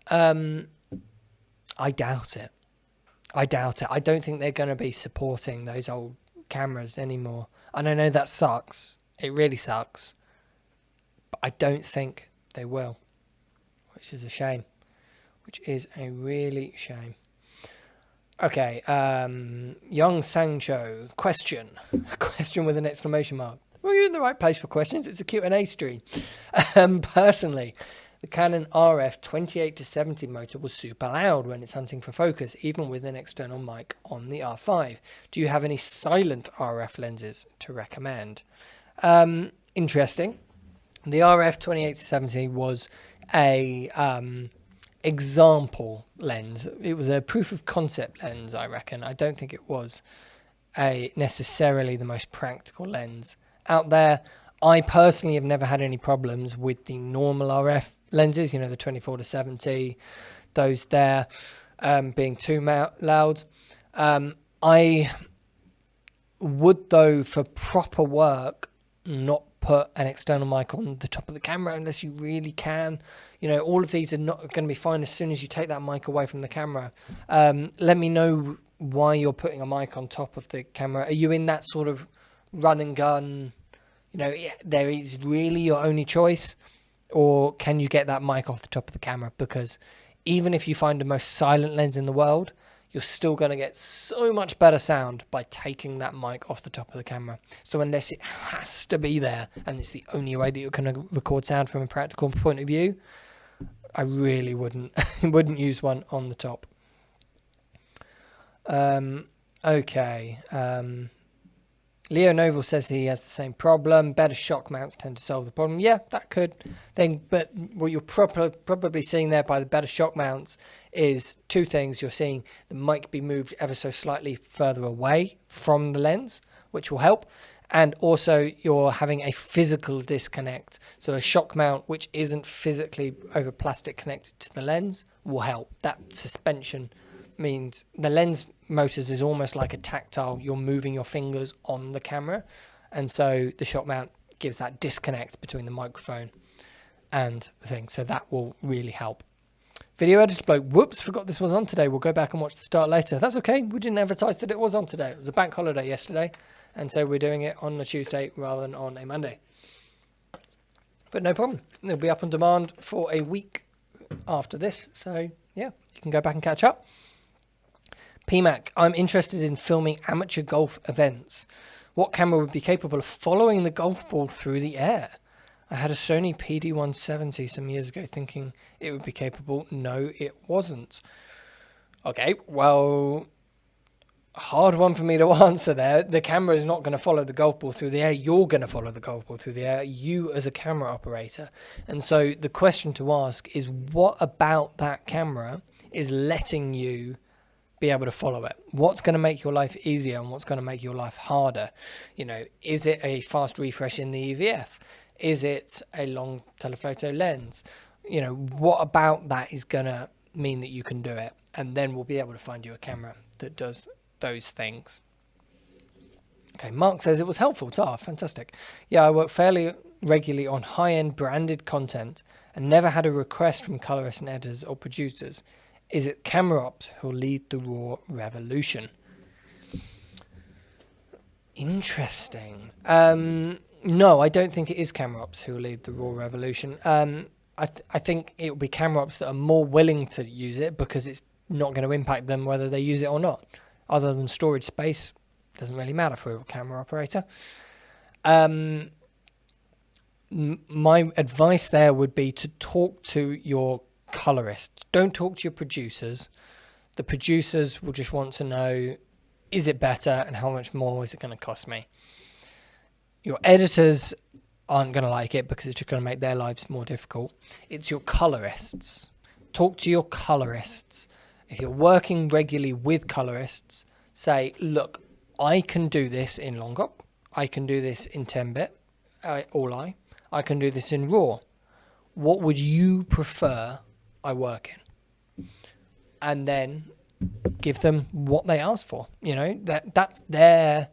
B: I doubt it. I don't think they're going to be supporting those old cameras anymore. And I know that sucks. It really sucks. But I don't think they will, which is a shame. Which is a really shame. Okay, Young Sancho, question with an exclamation mark. Well, you're in the right place for questions. It's a Q&A stream. Personally, the Canon RF 28-70 motor was super loud when it's hunting for focus, even with an external mic on the R5. Do you have any silent RF lenses to recommend? Interesting. The RF 28-70 was a example lens. It was a proof of concept lens, I reckon. I don't think it was necessarily the most practical lens out there. I personally have never had any problems with the normal RF lenses, the 24-70, those there being too loud. I would, though, for proper work, not put an external mic on the top of the camera unless you really can. All of these are not going to be fine as soon as you take that mic away from the camera. Let me know why you're putting a mic on top of the camera. Are you in that sort of run and gun, there is really your only choice? Or can you get that mic off the top of the camera? Because even if you find the most silent lens in the world, you're still going to get so much better sound by taking that mic off the top of the camera. So unless it has to be there and it's the only way that you're going to record sound from a practical point of view, I really wouldn't use one on the top. Okay. Leo Novel says he has the same problem. Better shock mounts tend to solve the problem. Yeah, that could thing. But what you're probably seeing there by the better shock mounts is two things. You're seeing the mic be moved ever so slightly further away from the lens, which will help. And also you're having a physical disconnect. So a shock mount which isn't physically over plastic connected to the lens will help. That suspension means the lens motors is almost like a tactile. You're moving your fingers on the camera, and so the shock mount gives that disconnect between the microphone and the thing, so that will really help. Video editor bloke, whoops, forgot this was on today. We'll go back and watch the start later. That's okay, we didn't advertise that it was on today. It was a bank holiday yesterday, and so we're doing it on a Tuesday rather than on a Monday, but no problem. It'll be up on demand for a week after this, so yeah, you can go back and catch up. PMAC, I'm interested in filming amateur golf events. What camera would be capable of following the golf ball through the air? I had a Sony PD170 some years ago thinking it would be capable. No, it wasn't. Okay, well, hard one for me to answer there. The camera is not going to follow the golf ball through the air. You're going to follow the golf ball through the air, you as a camera operator. And so the question to ask is, what about that camera is letting you be able to follow it? What's going to make your life easier and what's going to make your life harder? You know, is it a fast refresh in the EVF? Is it a long telephoto lens? You know, what about that is going to mean that you can do it? And then we'll be able to find you a camera that does those things. Okay, Mark says it was helpful. Fantastic. Yeah, I work fairly regularly on high-end branded content and never had a request from colorists and editors or producers. Is it camera ops who'll lead the raw revolution? Interesting. No, I don't think it is camera ops who will lead the raw revolution. I think it will be camera ops that are more willing to use it because it's not going to impact them whether they use it or not. Other than storage space, doesn't really matter for a camera operator. My advice there would be to talk to your colorists. Don't talk to your producers. The producers will just want to know, is it better and how much more is it going to cost me? Your editors aren't going to like it because it's just going to make their lives more difficult. It's your colorists. Talk to your colorists. If you're working regularly with colorists, say, look, I can do this in Longop. I can do this in 10-bit, I can do this in RAW. What would you prefer I work in? And then give them what they ask for. You know, that's their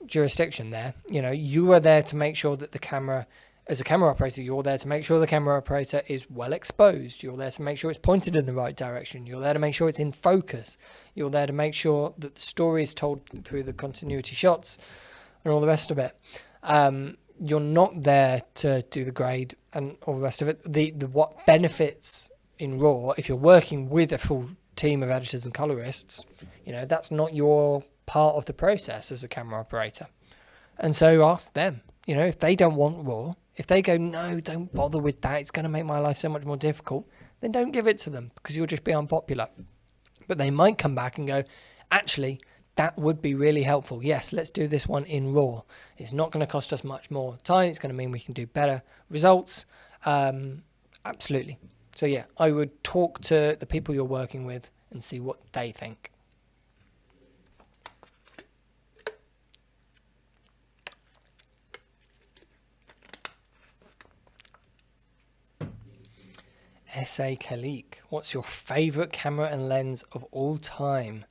B: jurisdiction there. You know, you are there to make sure that the camera, as a camera operator, you're there to make sure the camera operator is well exposed. You're there to make sure it's pointed in the right direction. You're there to make sure it's in focus. You're there to make sure that the story is told through the continuity shots and all the rest of it. You're not there to do the grade and all the rest of it. The what benefits in RAW, if you're working with a full team of editors and colorists, you know, that's not your part of the process as a camera operator. And so ask them, you know, if they don't want RAW, if they go, no, don't bother with that, it's going to make my life so much more difficult, then don't give it to them because you'll just be unpopular. But they might come back and go, actually, that would be really helpful. Yes, let's do this one in RAW. It's not going to cost us much more time. It's going to mean we can do better results. Absolutely. So yeah, I would talk to the people you're working with and see what they think. S.A. Khalik, what's your favourite camera and lens of all time?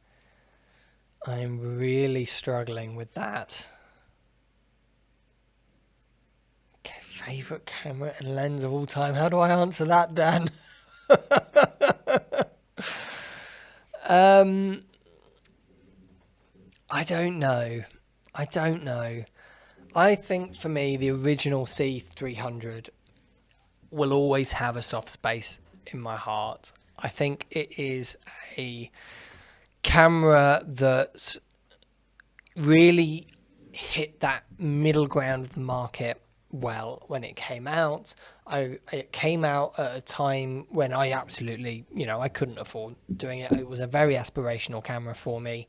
B: I'm really struggling with that. Okay, favourite camera and lens of all time. How do I answer that, Dan? I don't know. I think for me, the original C300 will always have a soft space in my heart. I think it is a camera that really hit that middle ground of the market well when it came out. It came out at a time when I absolutely, you know, I couldn't afford doing it. It was a very aspirational camera for me.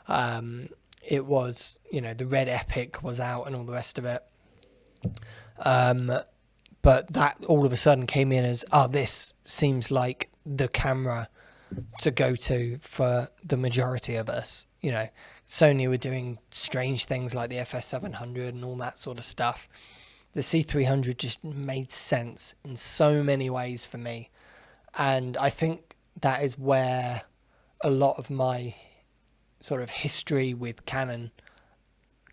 B: It was, you know, the Red Epic was out and all the rest of it. But that all of a sudden came in as, this seems like the camera to go to for the majority of us. You know, Sony were doing strange things like the FS700 and all that sort of stuff. The C300 just made sense in so many ways for me. And I think that is where a lot of my sort of history with Canon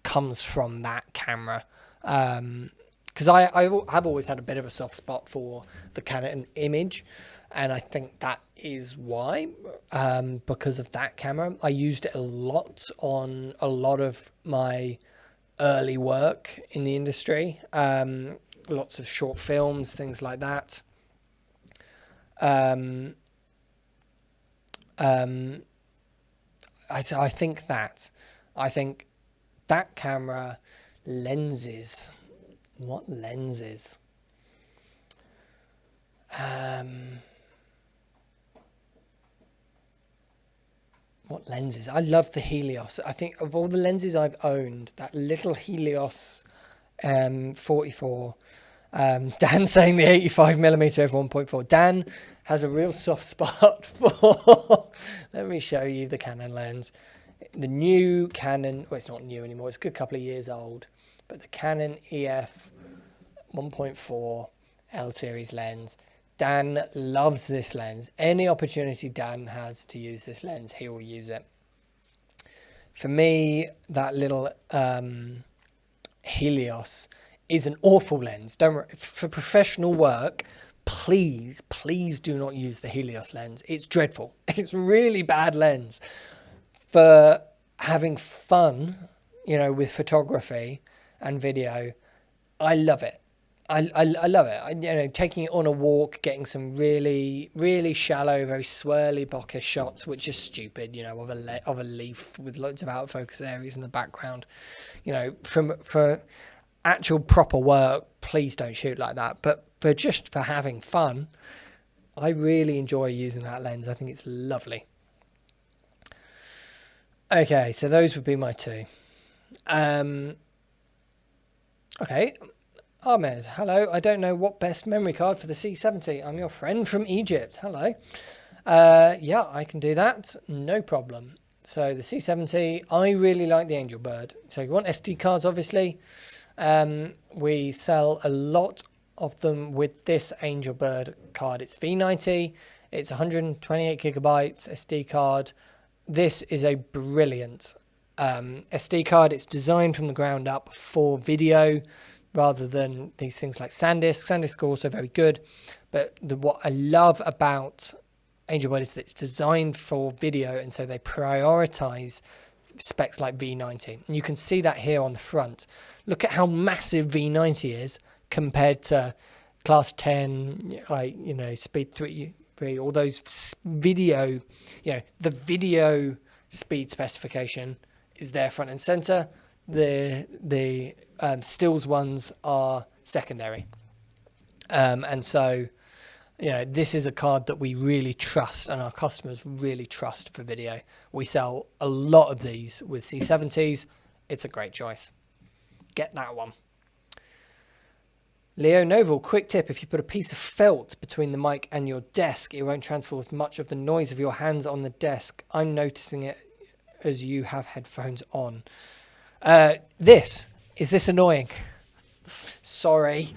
B: comes from, that camera. Because I have always had a bit of a soft spot for the Canon image, and I think that is why, because of that camera. I used it a lot on a lot of my early work in the industry, lots of short films, things like that. I think that camera, lenses. What lenses? What lenses? I love the Helios. I think of all the lenses I've owned, that little Helios 44. Dan saying the 85mm f1.4. Dan has a real soft spot for. Let me show you the Canon lens. The new Canon. Well, it's not new anymore. It's a good couple of years old. But the Canon EF 1.4 L series lens. Dan loves this lens. Any opportunity Dan has to use this lens, he will use it. For me, that little Helios is an awful lens. For professional work, please do not use the Helios lens. It's dreadful. It's a really bad lens. For having fun, with photography and video, I love it. I love it. Taking it on a walk, getting some really, really shallow, very swirly bokeh shots, which is stupid, of a leaf with loads of out of focus areas in the background. For actual proper work, please don't shoot like that. But for having fun, I really enjoy using that lens. I think it's lovely. Okay, so those would be my two. Okay. Ahmed, hello. I don't know what best memory card for the C70. I'm your friend from Egypt. Hello. Yeah, I can do that. No problem. So the C70, I really like the Angel Bird. So you want SD cards, obviously. We sell a lot of them with this Angel Bird card. It's V90. It's 128 gigabytes SD card. This is a brilliant SD card. It's designed from the ground up for video, rather than these things like SanDisk. SanDisk are also very good, but what I love about Angel Bird is that it's designed for video, and so they prioritize specs like V90. And you can see that here on the front. Look at how massive V90 is compared to Class 10, Speed 3, all those video, the video speed specification is there front and center. The stills ones are secondary, and so this is a card that we really trust and our customers really trust for video. We sell a lot of these with C70s. It's a great choice. Get that one. Leo Novel, quick tip: if you put a piece of felt between the mic and your desk, it won't transport much of the noise of your hands on the desk. I'm noticing it as you have headphones on. Is this annoying? Sorry.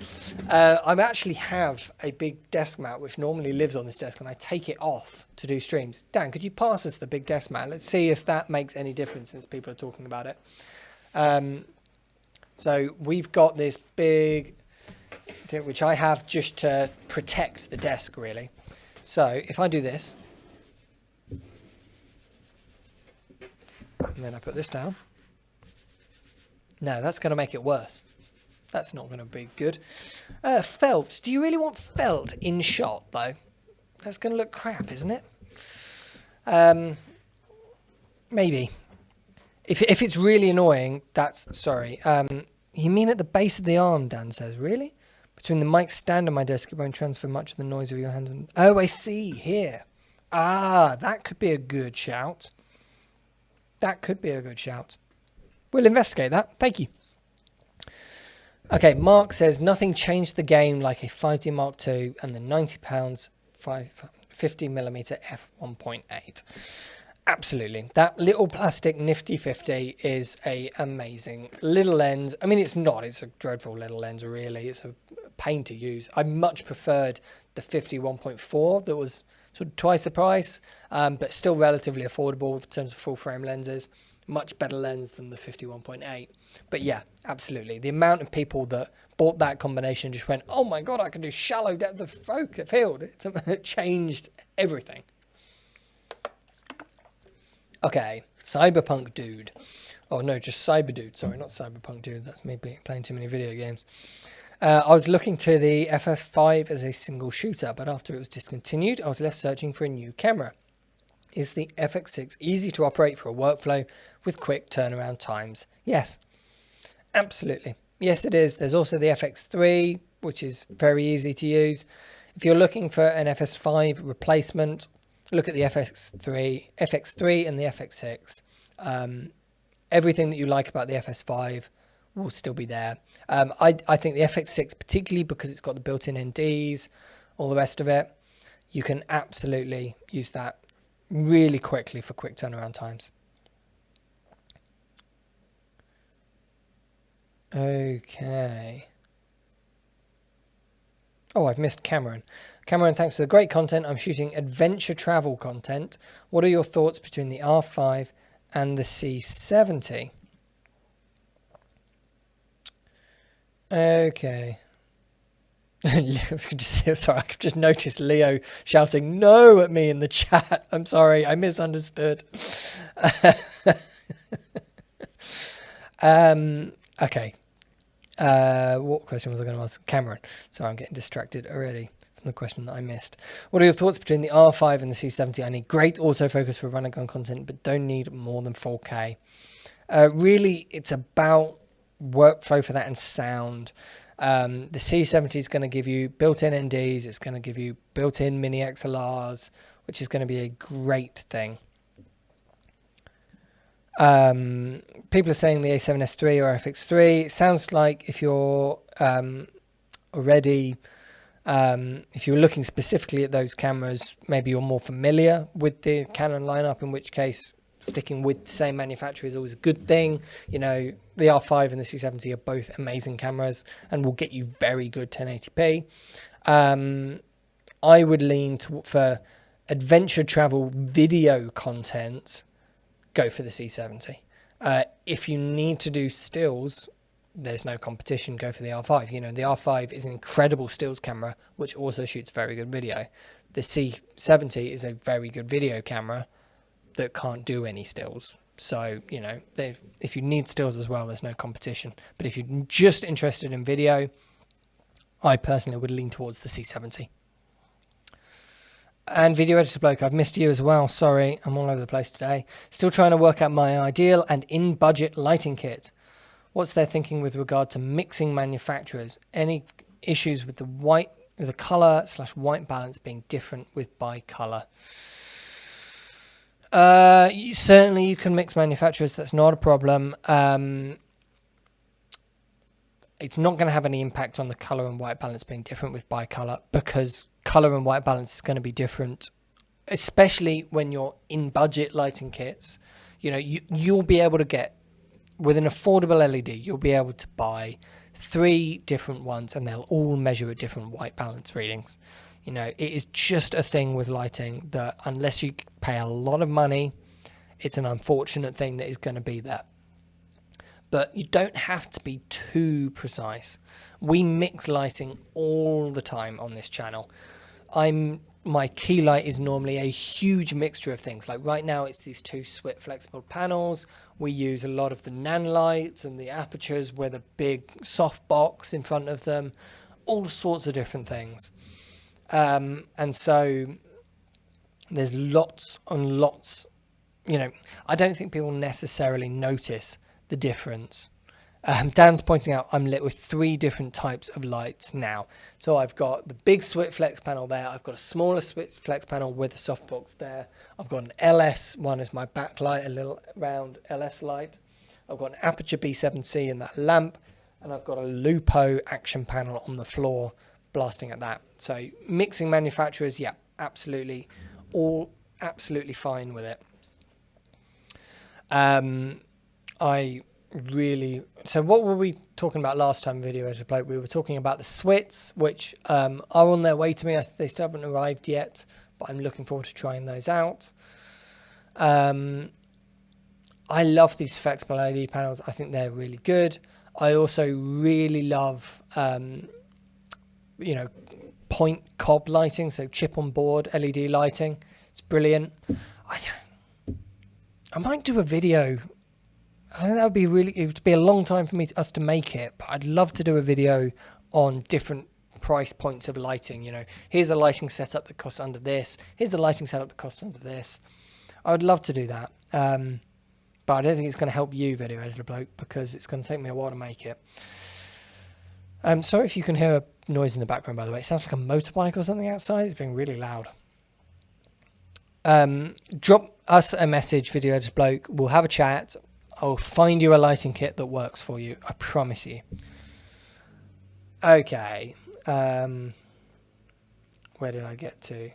B: I actually have a big desk mat which normally lives on this desk, and I take it off to do streams. Dan, could you pass us the big desk mat? Let's see if that makes any difference since people are talking about it. So we've got this big, which I have just to protect the desk, really. So if I do this, and then I put this down. No, that's going to make it worse. That's not going to be good. Felt. Do you really want felt in shot, though? That's going to look crap, isn't it? Maybe. If it's really annoying, that's... Sorry. You mean at the base of the arm, Dan says. Really? Between the mic stand and my desk, it won't transfer much of the noise of your hands. Oh, I see. Here. Ah, that could be a good shout. That could be a good shout. We'll investigate that. Thank you. Okay, Mark says, nothing changed the game like a 5D Mark II and the £90 50mm f1.8. Absolutely. That little plastic nifty 50 is a amazing little lens. I mean, it's not. It's a dreadful little lens, really. It's a pain to use. I much preferred the 50 1.4 that was sort of twice the price, but still relatively affordable in terms of full frame lenses. Much better lens than the 51.8. But yeah, absolutely. The amount of people that bought that combination just went, oh my God, I can do shallow depth of field. It changed everything. Okay, Cyberpunk Dude. Oh no, just Cyber Dude. Sorry, not Cyberpunk Dude. That's me playing too many video games. I was looking to the FF5 as a single shooter, but after it was discontinued, I was left searching for a new camera. Is the FX6 easy to operate for a workflow with quick turnaround times? Yes, absolutely. Yes, it is. There's also the FX3, which is very easy to use. If you're looking for an FS5 replacement, look at the FX3 and the FX6. Everything that you like about the FS5 will still be there. I think the FX6, particularly because it's got the built-in NDs, all the rest of it, you can absolutely use that really quickly for quick turnaround times. Okay. Oh, I've missed Cameron. Cameron, thanks for the great content. I'm shooting adventure travel content. What are your thoughts between the R5 and the C70? Okay. Sorry, I've just noticed Leo shouting no at me in the chat. I'm sorry, I misunderstood. Okay. What question was I going to ask? Cameron. Sorry, I'm getting distracted already from the question that I missed. What are your thoughts between the R5 and the C70? I need great autofocus for run and gun content, but don't need more than 4K. Really, it's about workflow for that and sound. The C70 is going to give you built-in NDs. It's going to give you built-in mini XLRs, which is going to be a great thing. People are saying the A7S3 or FX3. It sounds like if you're already, if you're looking specifically at those cameras, maybe you're more familiar with the Canon lineup, in which case sticking with the same manufacturer is always a good thing. You know, the R5 and the C70 are both amazing cameras and will get you very good 1080p. I would lean for adventure travel video content, go for the C70. If you need to do stills, there's no competition, go for the R5. You know, the R5 is an incredible stills camera, which also shoots very good video. The C70 is a very good video camera that can't do any stills. So, you know, if you need stills as well, there's no competition. But if you're just interested in video, I personally would lean towards the C70. And video editor bloke, I've missed you as well. Sorry, I'm all over the place today. Still trying to work out my ideal and in-budget lighting kit. What's their thinking with regard to mixing manufacturers? Any issues with the color/white balance being different with bicolor? Certainly you can mix manufacturers. That's not a problem. It's not going to have any impact on the color and white balance being different with bicolor, because color and white balance is going to be different, especially when you're in budget lighting kits. You know, you'll be able to get, with an affordable LED, you'll be able to buy 3 different ones and they'll all measure at different white balance readings. You know, it is just a thing with lighting that unless you pay a lot of money, it's an unfortunate thing that is going to be there. But you don't have to be too precise. We mix lighting all the time on this channel. My key light is normally a huge mixture of things. Like right now, it's these 2 SWIT flexible panels. We use a lot of the nan lights and the apertures with a big soft box in front of them. All sorts of different things. And so there's lots and lots. You know, I don't think people necessarily notice the difference. Dan's pointing out I'm lit with 3 different types of lights now. So I've got the big SWIT flex panel there. I've got a smaller SWIT flex panel with a softbox there. I've got an LS one as my backlight, a little round LS light. I've got an Aperture B7C and that lamp. And I've got a Lupo action panel on the floor blasting at that. So mixing manufacturers, yeah, absolutely. All absolutely fine with it. So what were we talking about last time, video editor bloke? We were talking about the SWITs, which are on their way to me. They still haven't arrived yet, but I'm looking forward to trying those out. I love these flexible LED panels. I think they're really good. I also really love, point cob lighting, so chip on board LED lighting. It's brilliant. I might do a video. I think that would be it would be a long time for us to make it, but I'd love to do a video on different price points of lighting. You know, here's a lighting setup that costs under this. Here's a lighting setup that costs under this. I would love to do that. But I don't think it's going to help you, Video Editor Bloke, because it's going to take me a while to make it. Sorry if you can hear a noise in the background, by the way. It sounds like a motorbike or something outside. It's being really loud. Drop us a message, Video Editor Bloke. We'll have a chat. I'll find you a lighting kit that works for you. I promise you. Okay. Where did I get to?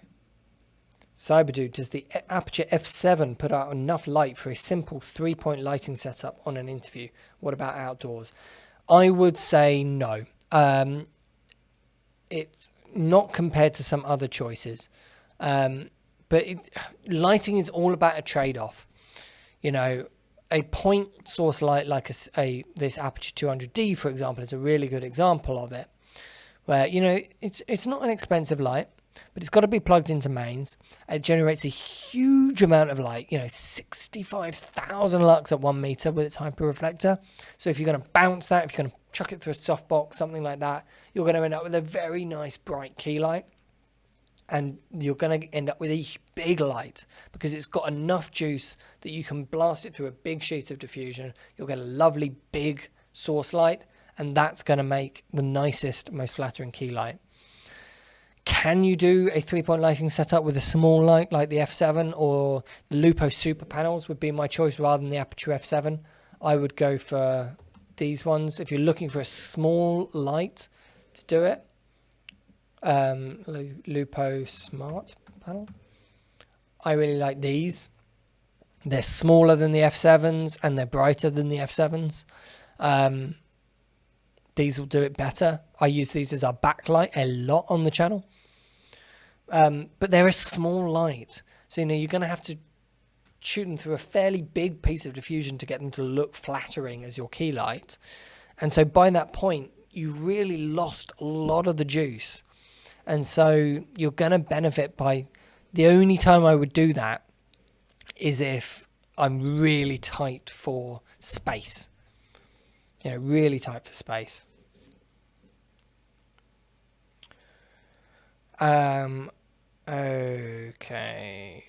B: Cyberdude, does the Aperture F7 put out enough light for a simple 3-point lighting setup on an interview? What about outdoors? I would say no. It's not compared to some other choices. But lighting is all about a trade-off. You know, a point source light like this Aperture 200D, for example, is a really good example of it. Where, you know, it's not an expensive light, but it's got to be plugged into mains. It generates a huge amount of light, you know, 65,000 lux at 1 meter with its hyper-reflector. So if you're going to bounce that, if you're going to chuck it through a softbox, something like that, you're going to end up with a very nice bright key light. And you're going to end up with a big light because it's got enough juice that you can blast it through a big sheet of diffusion. You'll get a lovely big source light, and that's going to make the nicest, most flattering key light. Can you do a 3-point lighting setup with a small light like the F7, or the Lupo Super Panels would be my choice rather than the Aperture F7? I would go for these ones. If you're looking for a small light to do it, Lupo Smart Panel. I really like these. They're smaller than the F7s and they're brighter than the F7s. These will do it better. I use these as our backlight a lot on the channel. But they're a small light. So, you know, you're going to have to shoot them through a fairly big piece of diffusion to get them to look flattering as your key light. And so by that point, you really lost a lot of the juice. And so you're going to benefit by, the only time I would do that is if I'm really tight for space. You know, really tight for space. Okay.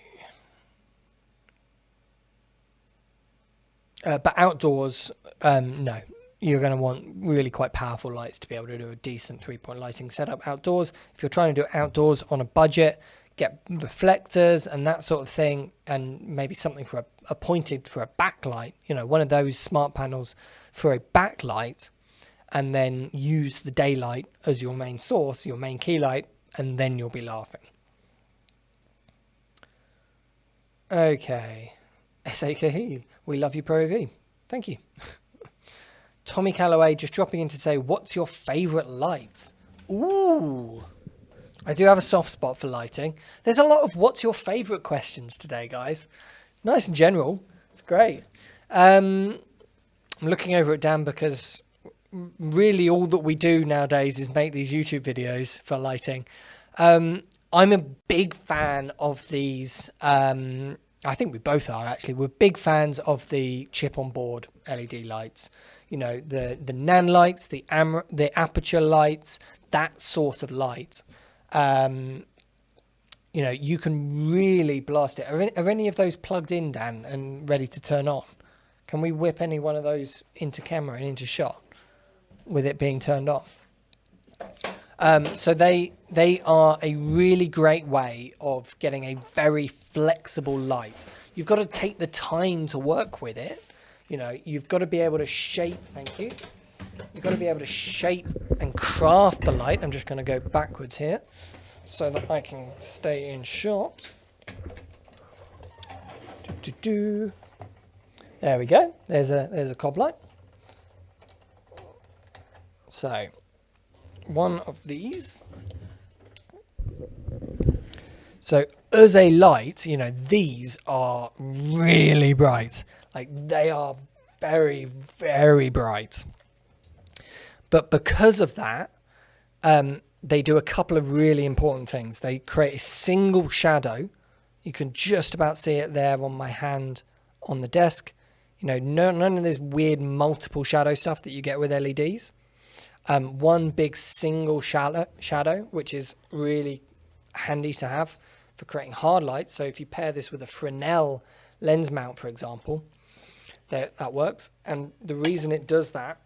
B: But outdoors, no. You're going to want really quite powerful lights to be able to do a decent 3-point lighting setup outdoors. If you're trying to do it outdoors on a budget, get reflectors and that sort of thing, and maybe something for a pointed for a backlight, you know, one of those smart panels for a backlight, and then use the daylight as your main source, your main key light, and then you'll be laughing. Okay. SAKE, we love you, ProAV. Thank you. Tommy Calloway just dropping in to say, what's your favourite light? Ooh. I do have a soft spot for lighting. There's a lot of what's your favourite questions today, guys. It's nice and general. It's great. I'm looking over at Dan because really all that we do nowadays is make these YouTube videos for lighting. I'm a big fan of these. I think we both are, actually. We're big fans of the chip-on-board LED lights. You know, the Nan lights, the Aperture lights, that sort of light. You know, you can really blast it. Are any of those plugged in, Dan, and ready to turn on? Can we whip any one of those into camera and into shot with it being turned on? So they are a really great way of getting a very flexible light. You've got to take the time to work with it. You know, you've got to be able to shape, thank you. You've got to be able to shape and craft the light. I'm just going to go backwards here so that I can stay in shot. There we go. There's a cob light. So, one of these. So, as a light, you know, these are really bright. Like, they are very, very bright. But because of that, they do a couple of really important things. They create a single shadow. You can just about see it there on my hand on the desk. You know, none of this weird multiple shadow stuff that you get with LEDs. One big single shadow, which is really handy to have for creating hard lights. So if you pair this with a Fresnel lens mount, for example, that works. And the reason it does that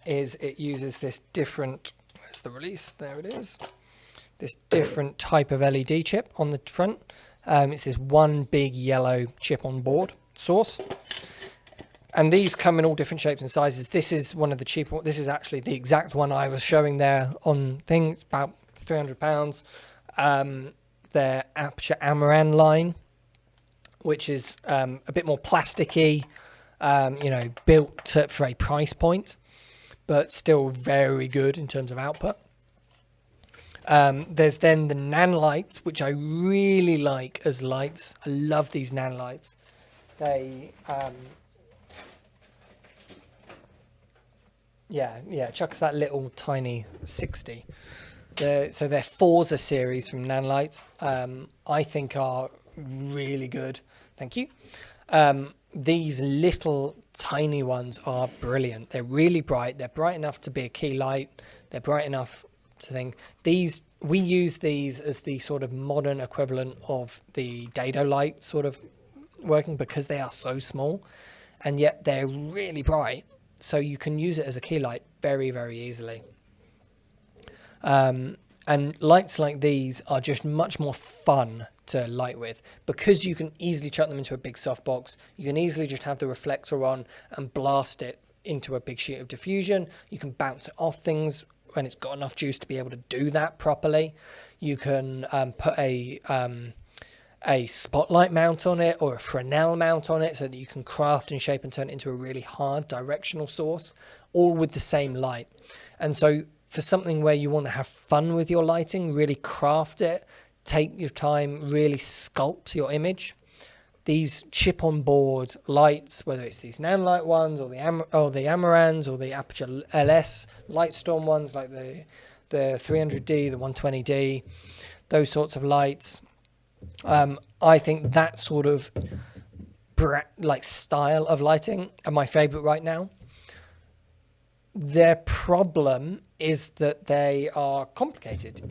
B: is it uses this different, where's the release? There it is. This different type of LED chip on the front. It's this one big yellow chip on board source. And these come in all different shapes and sizes. This is one of the cheaper. This is actually the exact one I was showing there on things, about £300. Their Aperture Amaran line, which is a bit more plasticky, built for a price point, but still very good in terms of output. There's then the Nan lights, which I really like as lights. I love these Nan lights. They, chuck us that little tiny 60. So their Forza series from Nan lights, I think are really good. Thank you. These little tiny ones are brilliant. They're really bright. They're bright enough to be a key light. They're bright enough to think. We use these as the sort of modern equivalent of the dado light sort of working, because they are so small and yet they're really bright. So you can use it as a key light very, very easily. And lights like these are just much more fun to light with, because you can easily chuck them into a big softbox. You can easily just have the reflector on and blast it into a big sheet of diffusion. You can bounce it off things when it's got enough juice to be able to do that properly. You can put a spotlight mount on it or a Fresnel mount on it, so that you can craft and shape and turn it into a really hard directional source, all with the same light. And so for something where you want to have fun with your lighting, really craft it, take your time, really sculpt your image, these chip on board lights, whether it's these Nanlite ones or the Amarans or the Aperture LS Lightstorm ones, like the 300D, the 120D, those sorts of lights, I think that sort of style of lighting are my favorite right now. Their problem is that they are complicated,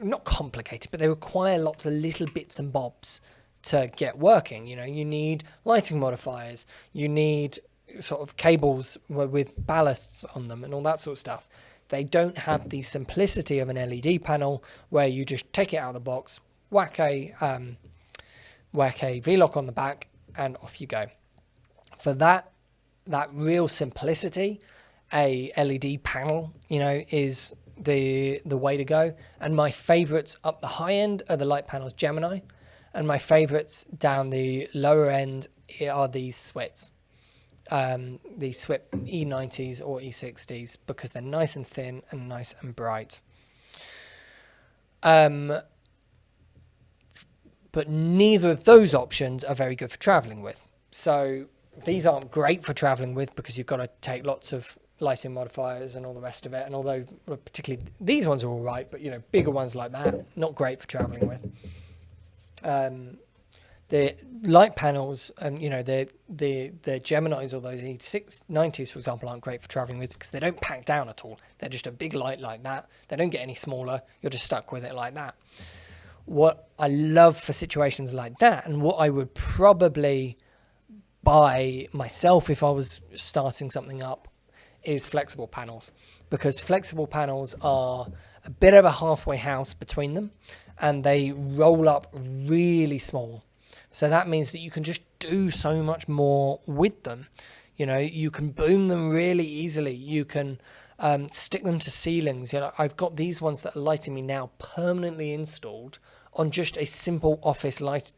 B: not complicated, but they require lots of little bits and bobs to get working. You need lighting modifiers, you need sort of cables with ballasts on them and all that sort of stuff. They don't have the simplicity of an LED panel where you just take it out of the box, whack a V-lock on the back, and off you go. For that real simplicity, a LED panel, is the way to go. And my favorites up the high end are the light panels Gemini, and my favorites down the lower end are these Swits, these Swit E90s or E60s, because they're nice and thin and nice and bright. But neither of those options are very good for traveling with. So these aren't great for traveling with, because you've got to take lots of lighting modifiers and all the rest of it. And although particularly these ones are all right, but bigger ones like that, not great for traveling with. The light panels, the Geminis or those E90s, for example, aren't great for traveling with, because they don't pack down at all. They're just a big light like that. They don't get any smaller. You're just stuck with it like that. What I love for situations like that, and what I would probably buy myself if I was starting something up, is flexible panels, because flexible panels are a bit of a halfway house between them, and they roll up really small. So that means that you can just do so much more with them. You can boom them really easily. You can stick them to ceilings. I've got these ones that are lighting me now permanently installed on just a simple office light.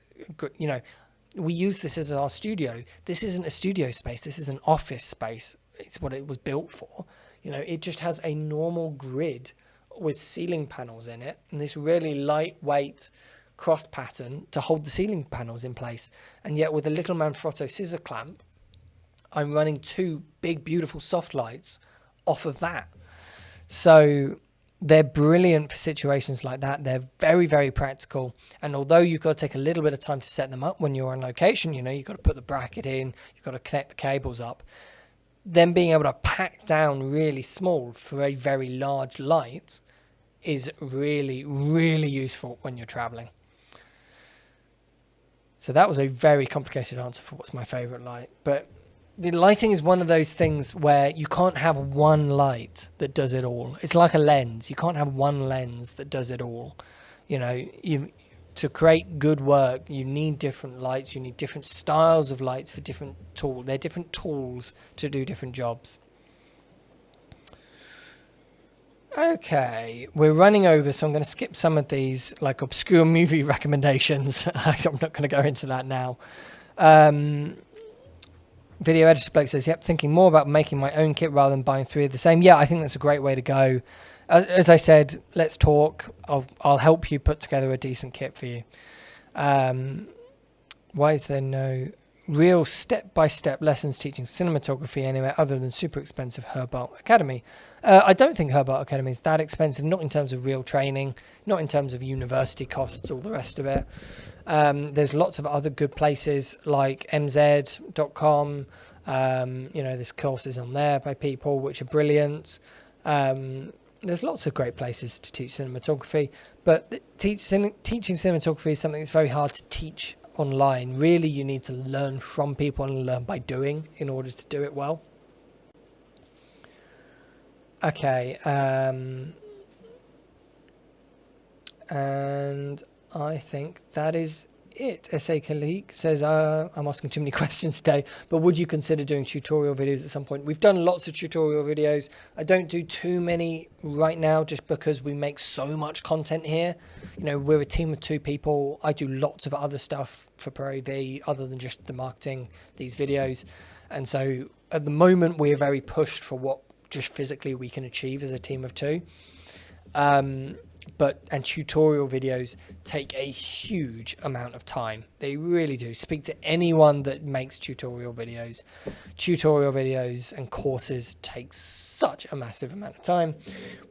B: We use this as our studio. This isn't a studio space. This is an office space. It's what it was built for. It just has a normal grid with ceiling panels in it, and this really lightweight cross pattern to hold the ceiling panels in place. And yet with a little Manfrotto scissor clamp, I'm running two big, beautiful soft lights off of that. So they're brilliant for situations like that. They're very, very practical. And although you've got to take a little bit of time to set them up when you're on location, you've got to put the bracket in, you've got to connect the cables up, then being able to pack down really small for a very large light is really, really useful when you're traveling. So that was a very complicated answer for what's my favorite light. But the lighting is one of those things where you can't have one light that does it all. It's like a lens. You can't have one lens that does it all. To create good work, you need different lights. You need different styles of lights for different tools. They're different tools to do different jobs. Okay, we're running over, so I'm going to skip some of these like obscure movie recommendations. I'm not going to go into that now. Video editor bloke says, yep, thinking more about making my own kit rather than buying 3 of the same. Yeah, I think that's a great way to go. As I said, let's talk. I'll help you put together a decent kit for you. Why is there no real step-by-step lessons teaching cinematography anywhere other than super expensive Herbal Academy? I don't think Herbal Academy is that expensive, not in terms of real training, not in terms of university costs, all the rest of it. There's lots of other good places like mz.com. There's courses on there by people which are brilliant. There's lots of great places to teach cinematography, but teaching cinematography is something that's very hard to teach online. Really, you need to learn from people and learn by doing in order to do it well. Okay, and I think that is it. S.A. Khalik says, I'm asking too many questions today, but would you consider doing tutorial videos at some point? We've done lots of tutorial videos. I don't do too many right now just because we make so much content here. We're a team of 2 people. I do lots of other stuff for ProAV other than just the marketing, these videos. And so at the moment, we're very pushed for what just physically we can achieve as a team of 2. And tutorial videos take a huge amount of time. They really do. Speak to anyone that makes tutorial videos. Tutorial videos and courses take such a massive amount of time.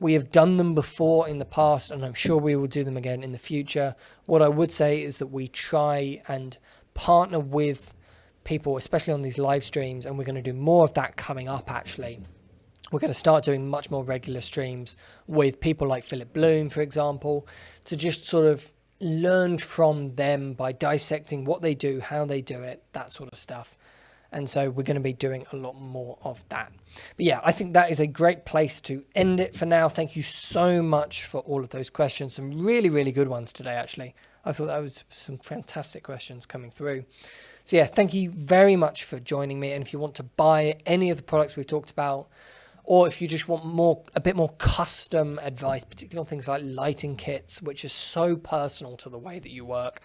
B: We have done them before in the past, and I'm sure we will do them again in the future. What I would say is that we try and partner with people, especially on these live streams, and we're going to do more of that coming up actually. We're going to start doing much more regular streams with people like Philip Bloom, for example, to just sort of learn from them by dissecting what they do, how they do it, that sort of stuff. And so we're going to be doing a lot more of that. But yeah, I think that is a great place to end it for now. Thank you so much for all of those questions. Some really, really good ones today, actually. I thought that was some fantastic questions coming through. So yeah, thank you very much for joining me. And if you want to buy any of the products we've talked about, or if you just want a bit more custom advice, particularly on things like lighting kits, which is so personal to the way that you work,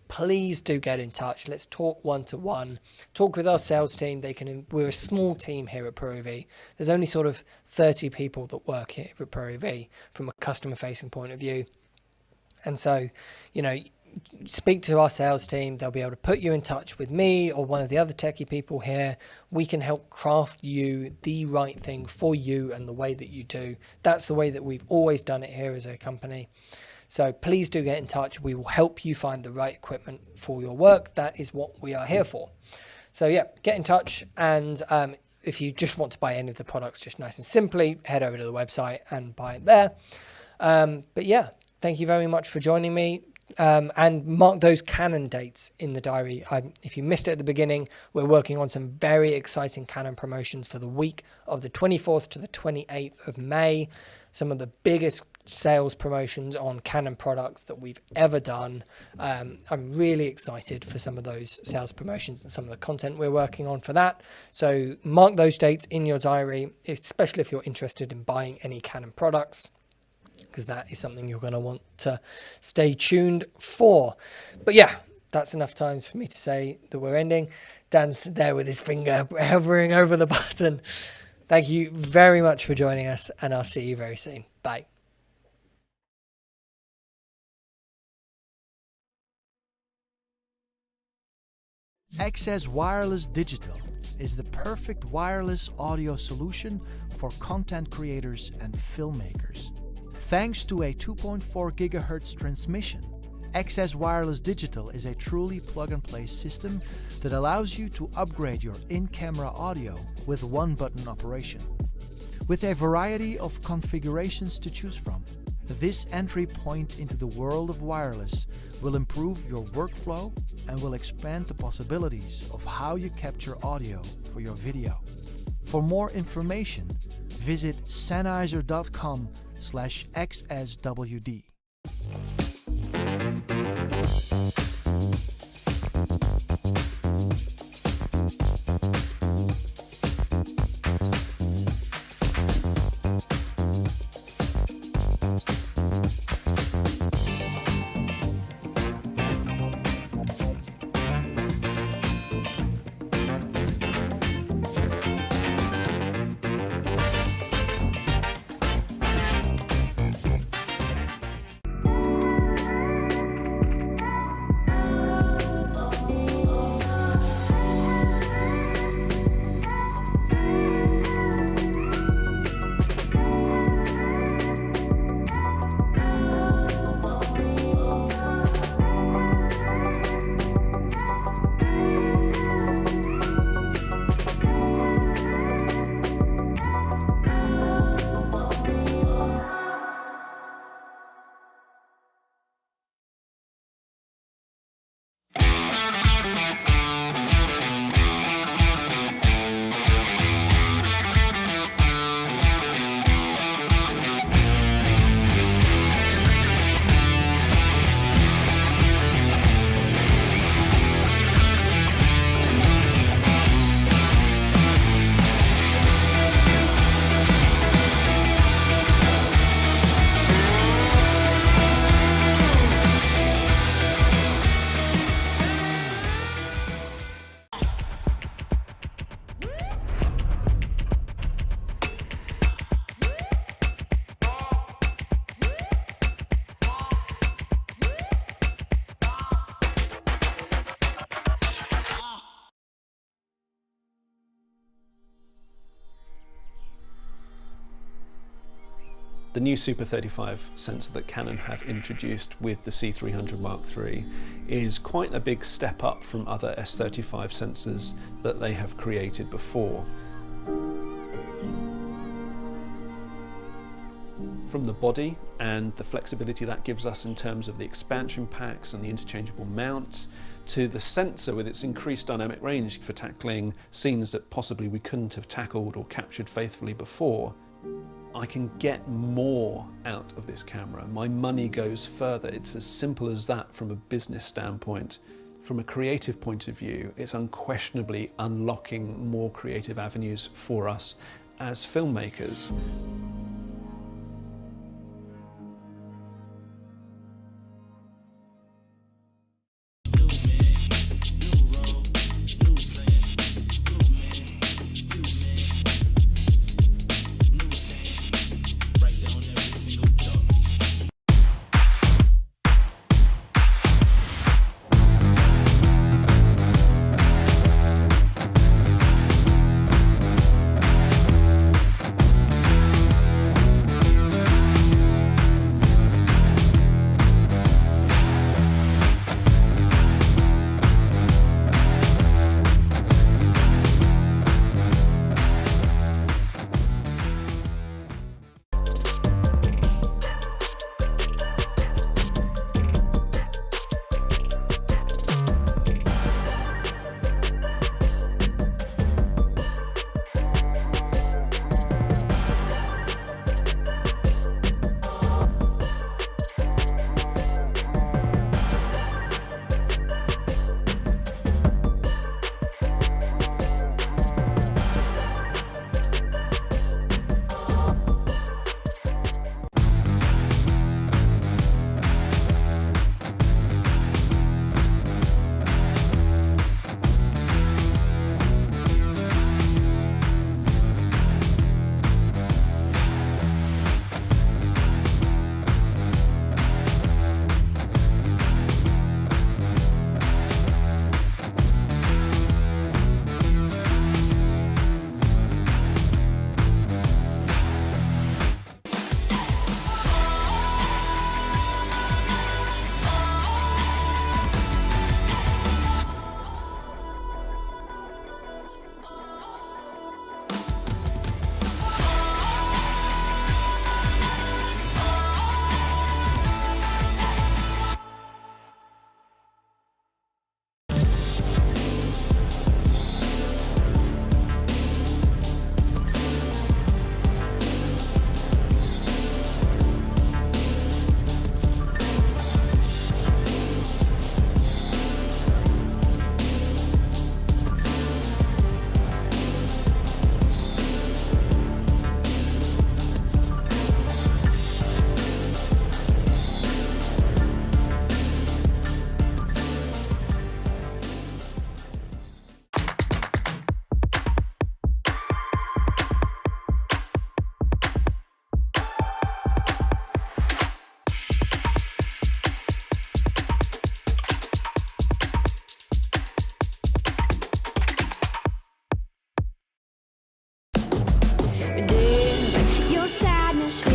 B: please do get in touch. Let's talk one-to-one. Talk with our sales team. We're a small team here at ProAV. There's only sort of 30 people that work here at ProAV from a customer-facing point of view. And so, speak to our sales team. They'll be able to put you in touch with me or one of the other techie people here. We can help craft you the right thing for you and the way that you do. That's the way that we've always done it here as a company. So please do get in touch. We will help you find the right equipment for your work. That is what we are here for. So yeah, get in touch. And if you just want to buy any of the products, just nice and simply, head over to the website and buy it there. But yeah, thank you very much for joining me. And mark those Canon dates in the diary. If you missed it at the beginning, we're working on some very exciting Canon promotions for the week of the 24th to the 28th of May. Some of the biggest sales promotions on Canon products that we've ever done. I'm really excited for some of those sales promotions and some of the content we're working on for that. So mark those dates in your diary, especially if you're interested in buying any Canon products, because that is something you're going to want to stay tuned for. But yeah, that's enough times for me to say that we're ending. Dan's there with his finger hovering over the button. Thank you very much for joining us, and I'll see you very soon. Bye.
C: XS Wireless Digital is the perfect wireless audio solution for content creators and filmmakers. Thanks to a 2.4 Gigahertz transmission, XS Wireless Digital is a truly plug-and-play system that allows you to upgrade your in-camera audio with one-button operation. With a variety of configurations to choose from, This entry point into the world of wireless will improve your workflow and will expand the possibilities of how you capture audio for your video. For more information, visit sennheiser.com/xswd.
A: The new Super 35 sensor that Canon have introduced with the C300 Mark III is quite a big step up from other S35 sensors that they have created before. From the body and the flexibility that gives us in terms of the expansion packs and the interchangeable mount, to the sensor with its increased dynamic range for tackling scenes that possibly we couldn't have tackled or captured faithfully before, I can get more out of this camera. My money goes further. It's as simple as that from a business standpoint. From a creative point of view, it's unquestionably unlocking more creative avenues for us as filmmakers.
D: sadness.